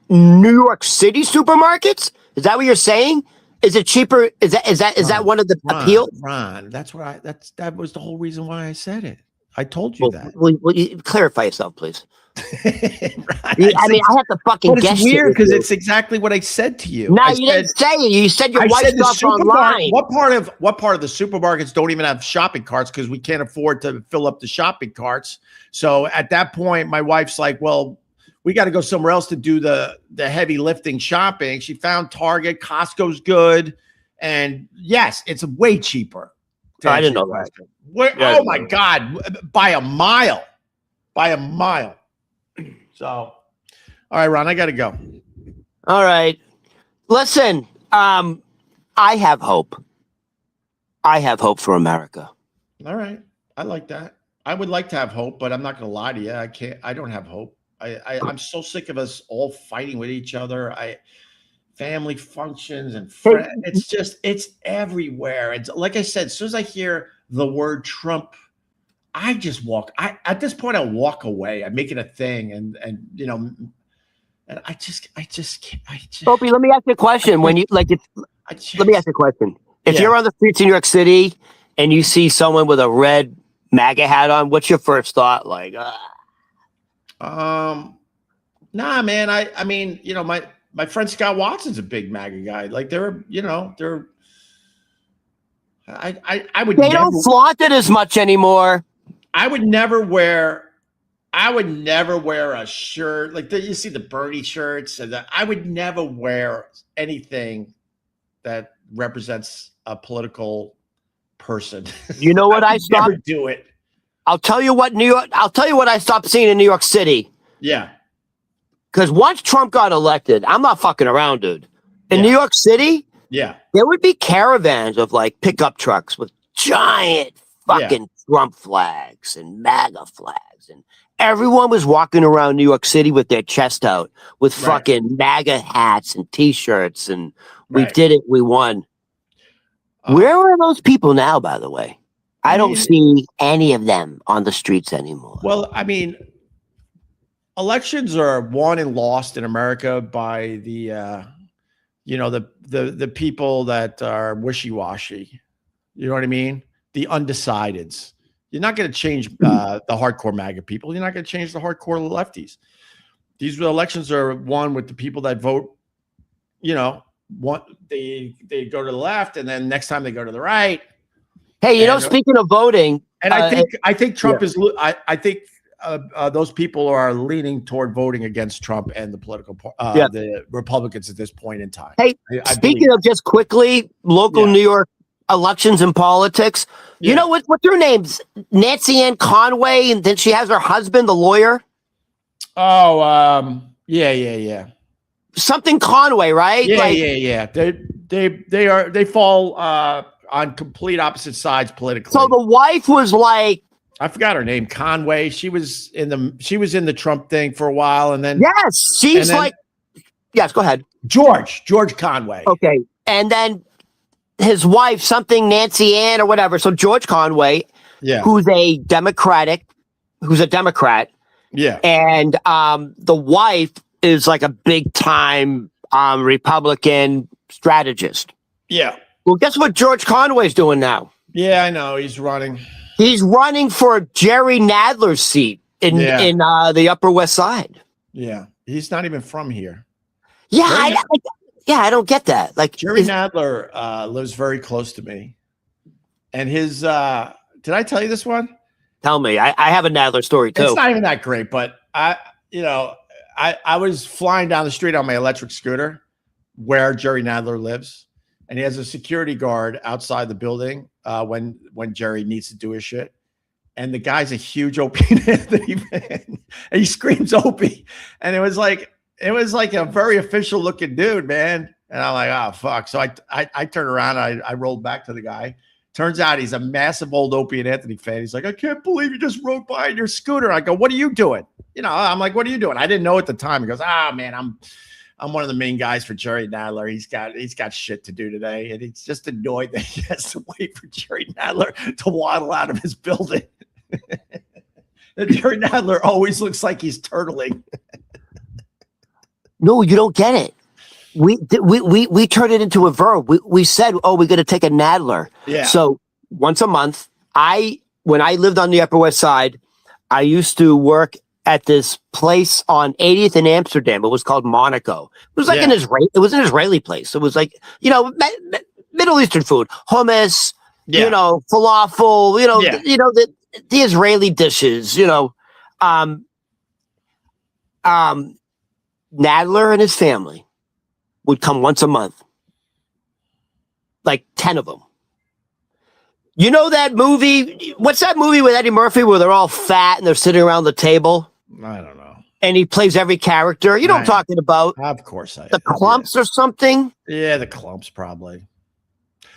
Speaker 2: New York City supermarkets? Is that what you're saying? Is it cheaper? Is that one of the appeal?
Speaker 1: Ron, that was the whole reason why I said it. I told you that.
Speaker 2: Will you clarify yourself, please?
Speaker 1: Right.
Speaker 2: I mean, I have to fucking guess.
Speaker 1: It's weird because it's exactly what I said to you.
Speaker 2: No, you didn't say it. You said your wife shops online.
Speaker 1: What part of the supermarkets don't even have shopping carts because we can't afford to fill up the shopping carts? So at that point, my wife's like, "Well, we got to go somewhere else to do the heavy lifting shopping." She found Target. Costco's good, and yes, it's way cheaper.
Speaker 2: I didn't know that.
Speaker 1: Oh my God, by a mile. So, all right, Ron, I got to go.
Speaker 2: All right. Listen, I have hope. I have hope for America.
Speaker 1: All right. I like that. I would like to have hope, but I'm not going to lie to you. I don't have hope. I'm so sick of us all fighting with each other. Family functions and friends. It's everywhere. It's like I said, as soon as I hear the word Trump, I just walk. At this point, I walk away. I make it a thing, and and I just can't.
Speaker 2: Opie, let me ask you a question. Let me ask you a question. If you're on the streets in New York City and you see someone with a red MAGA hat on, what's your first thought? Like,
Speaker 1: nah, man. I mean, my friend Scott Watson's a big MAGA guy. Like I would
Speaker 2: They
Speaker 1: never,
Speaker 2: don't flaunt it as much anymore.
Speaker 1: I would never wear a shirt like you see the Bernie shirts, and I would never wear anything that represents a political person.
Speaker 2: You know what I stopped?
Speaker 1: Never do it.
Speaker 2: I'll tell you what I stopped seeing in New York City.
Speaker 1: Yeah.
Speaker 2: Because once Trump got elected, I'm not fucking around, dude. In New York City, there would be caravans of like pickup trucks with giant fucking Trump flags and MAGA flags, and everyone was walking around New York City with their chest out with fucking MAGA hats and T-shirts, and we did it. We won. Where are those people now, by the way? I don't see any of them on the streets anymore.
Speaker 1: Well, I mean, elections are won and lost in America by the the people that are wishy-washy. You know what I mean? The undecideds. You're not going to change the hardcore MAGA people. You're not going to change the hardcore lefties. These elections are won with the people that vote. They go to the left, and then next time they go to the right.
Speaker 2: Hey, speaking of voting,
Speaker 1: and I think Trump is. I think those people are leaning toward voting against Trump and the the Republicans at this point in time.
Speaker 2: Hey, speaking of just quickly local New York elections and politics, you know what's her name's Nancy Ann Conway, and then she has her husband, the lawyer.
Speaker 1: Oh, yeah.
Speaker 2: Something Conway, right?
Speaker 1: Yeah. They fall on complete opposite sides politically.
Speaker 2: So the wife was like,
Speaker 1: I forgot her name, Conway. She was in the Trump thing for a while, and then
Speaker 2: yes, go ahead.
Speaker 1: George Conway.
Speaker 2: Okay, and then his wife, something Nancy Ann or whatever. So George Conway, who's a Democrat, and the wife is like a big time Republican strategist.
Speaker 1: Yeah.
Speaker 2: Well, guess what George Conway's doing now?
Speaker 1: Yeah, I know. He's running.
Speaker 2: He's running for Jerry Nadler's seat in the Upper West Side.
Speaker 1: Yeah, he's not even from here.
Speaker 2: Yeah, I don't get that. Like
Speaker 1: Jerry Nadler lives very close to me, and his. Did I tell you this one?
Speaker 2: Tell me. I have a Nadler story too.
Speaker 1: It's not even that great, but I was flying down the street on my electric scooter, where Jerry Nadler lives. And he has a security guard outside the building when Jerry needs to do his shit. And the guy's a huge Opie and Anthony fan. And he screams Opie. And it was like a very official looking dude, man. And I'm like, oh, fuck. So I turned around. I rolled back to the guy. Turns out he's a massive old Opie and Anthony fan. He's like, I can't believe you just rode by in your scooter. I go, what are you doing? I'm like, what are you doing? I didn't know at the time. He goes, man, I'm one of the main guys for Jerry Nadler. He's got shit to do today, and he's just annoyed that he has to wait for Jerry Nadler to waddle out of his building. And Jerry Nadler always looks like he's turtling.
Speaker 2: No, you don't get it. We turned it into a verb. We said, we're going to take a Nadler.
Speaker 1: Yeah.
Speaker 2: So once a month, when I lived on the Upper West Side, I used to work at this place on 80th in Amsterdam. It was called Monaco. It was like an Israeli place. It was like, Middle Eastern food, hummus, falafel, the Israeli dishes, Nadler and his family would come once a month. Like 10 of them. You know that movie? What's that movie with Eddie Murphy where they're all fat and they're sitting around the table?
Speaker 1: I don't know.
Speaker 2: And he plays every character. You know what I'm talking about?
Speaker 1: Of course
Speaker 2: The Clumps or something?
Speaker 1: Yeah, the Clumps probably.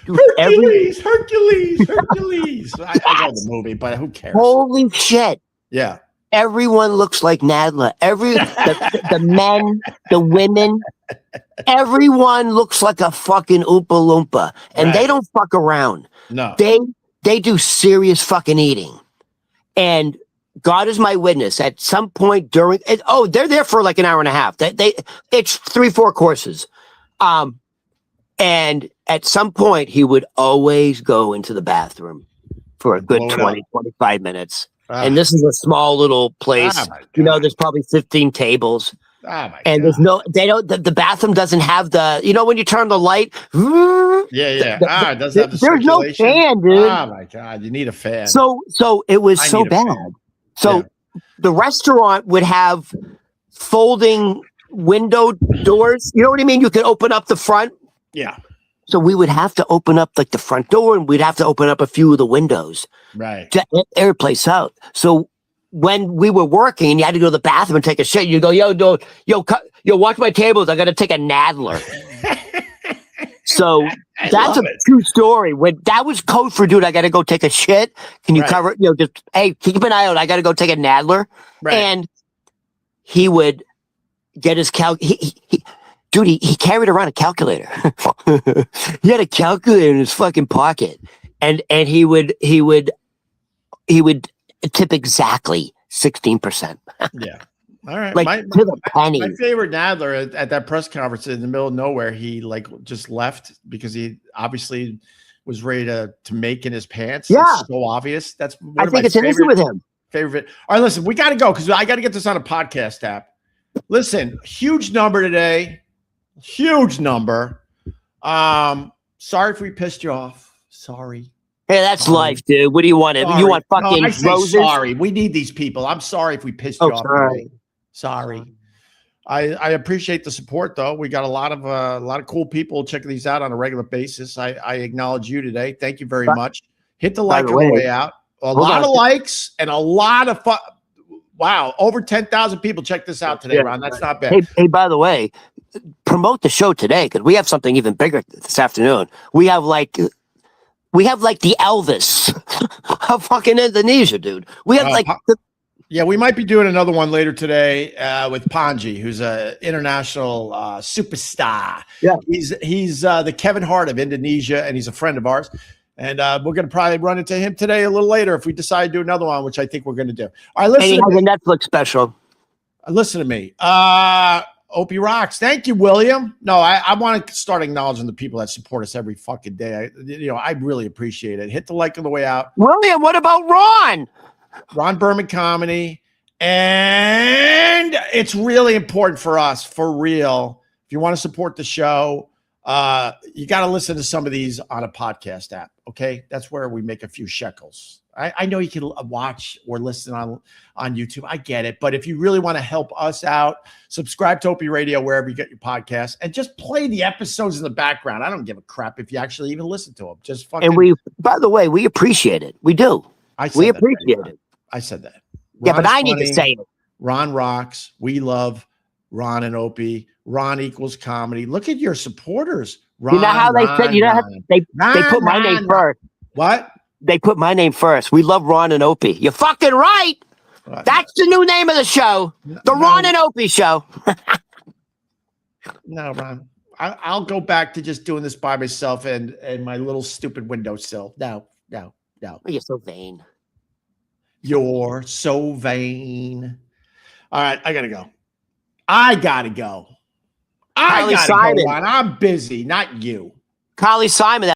Speaker 2: Dude,
Speaker 1: Hercules. I know the movie, but who cares?
Speaker 2: Holy shit.
Speaker 1: Yeah.
Speaker 2: Everyone looks like Nadler. The men, the women, everyone looks like a fucking Oompa Loompa. And they don't fuck around.
Speaker 1: No.
Speaker 2: They do serious fucking eating. And God is my witness. At some point during they're there for like an hour and a half. It's 3-4 courses. And at some point he would always go into the bathroom for a good 25 minutes. And this is a small little place. There's probably 15 tables.
Speaker 1: my
Speaker 2: And
Speaker 1: God.
Speaker 2: there's no, they don't, the bathroom doesn't have the, when you turn the light,
Speaker 1: Yeah. It doesn't have the
Speaker 2: there's no
Speaker 1: circulation.
Speaker 2: fan, dude.
Speaker 1: Oh my God. You need a fan.
Speaker 2: So it was
Speaker 1: I
Speaker 2: so
Speaker 1: need a
Speaker 2: bad.
Speaker 1: fan.
Speaker 2: So the restaurant would have folding window doors. You know what I mean? You could open up the front.
Speaker 1: Yeah.
Speaker 2: So we would have to open up like the front door, and we'd have to open up a few of the windows
Speaker 1: Right.
Speaker 2: to air place out. So when we were working and you had to go to the bathroom and take a shit, you go, watch my tables. I got to take a Nadler. So that's a true story. When that was code for, dude, I got to go take a shit. Can you cover it? Just, hey, keep an eye out. I got to go take a Nadler.
Speaker 1: Right.
Speaker 2: And he would get his dude, he carried around a calculator. He had a calculator in his fucking pocket, and he would tip exactly 16%.
Speaker 1: Yeah. All right.
Speaker 2: Like to the penny.
Speaker 1: My favorite Nadler at that press conference in the middle of nowhere, he just left because he obviously was ready to make in his pants.
Speaker 2: Yeah.
Speaker 1: It's so obvious. That's
Speaker 2: I think it's an issue with him.
Speaker 1: Favorite. All right, listen, we got to go because I got to get this on a podcast app. Listen, huge number today. Huge number. Sorry if we pissed you off. Sorry.
Speaker 2: Hey, that's life, dude. What do you want?
Speaker 1: Sorry.
Speaker 2: You want fucking
Speaker 1: I say
Speaker 2: roses?
Speaker 1: sorry. We need these people. I'm sorry if we pissed you off.
Speaker 2: Sorry.
Speaker 1: Sorry. I appreciate the support though. We got a lot of cool people checking these out on a regular basis. I acknowledge you today. Thank you very much. Hit the like on the way out. A lot of likes and a lot of fun. Wow, over 10,000 people check this out today, Ron. That's not bad.
Speaker 2: Hey, by the way, promote the show today because we have something even bigger this afternoon. We have like the Elvis of fucking Indonesia, dude. We have
Speaker 1: yeah, we might be doing another one later today with Panji, who's an international superstar.
Speaker 2: Yeah,
Speaker 1: he's the Kevin Hart of Indonesia, and he's a friend of ours. And we're going to probably run into him today a little later if we decide to do another one, which I think we're going to do. All right, listen.
Speaker 2: And he has a Netflix special.
Speaker 1: Listen to me. Opie rocks. Thank you, William. No, I want to start acknowledging the people that support us every fucking day. I really appreciate it. Hit the like on the way out.
Speaker 2: William, what about Ron?
Speaker 1: Ron Berman Comedy. And it's really important for us, for real. If you want to support the show, you got to listen to some of these on a podcast app. Okay. That's where we make a few shekels. I know you can watch or listen on YouTube. I get it. But if you really want to help us out, subscribe to Opie Radio, wherever you get your podcasts, and just play the episodes in the background. I don't give a crap if you actually even listen to them. Just fucking.
Speaker 2: And by the way, we appreciate it. We do. We appreciate it.
Speaker 1: I said that.
Speaker 2: Yeah, but I need to say it.
Speaker 1: Ron rocks. We love Ron and Opie. Ron equals comedy. Look at your supporters. Ron,
Speaker 2: you know how they said, they put my name first.
Speaker 1: What?
Speaker 2: They put my name first. We love Ron and Opie. You're fucking right. That's the new name of the show. The Ron and Opie Show.
Speaker 1: No, Ron. I'll go back to just doing this by myself and my little stupid windowsill. No.
Speaker 2: You're so vain.
Speaker 1: You're so vain. All right, I gotta go.
Speaker 2: Carly Simon.
Speaker 1: Ron. I'm busy, not you.
Speaker 2: Carly Simon.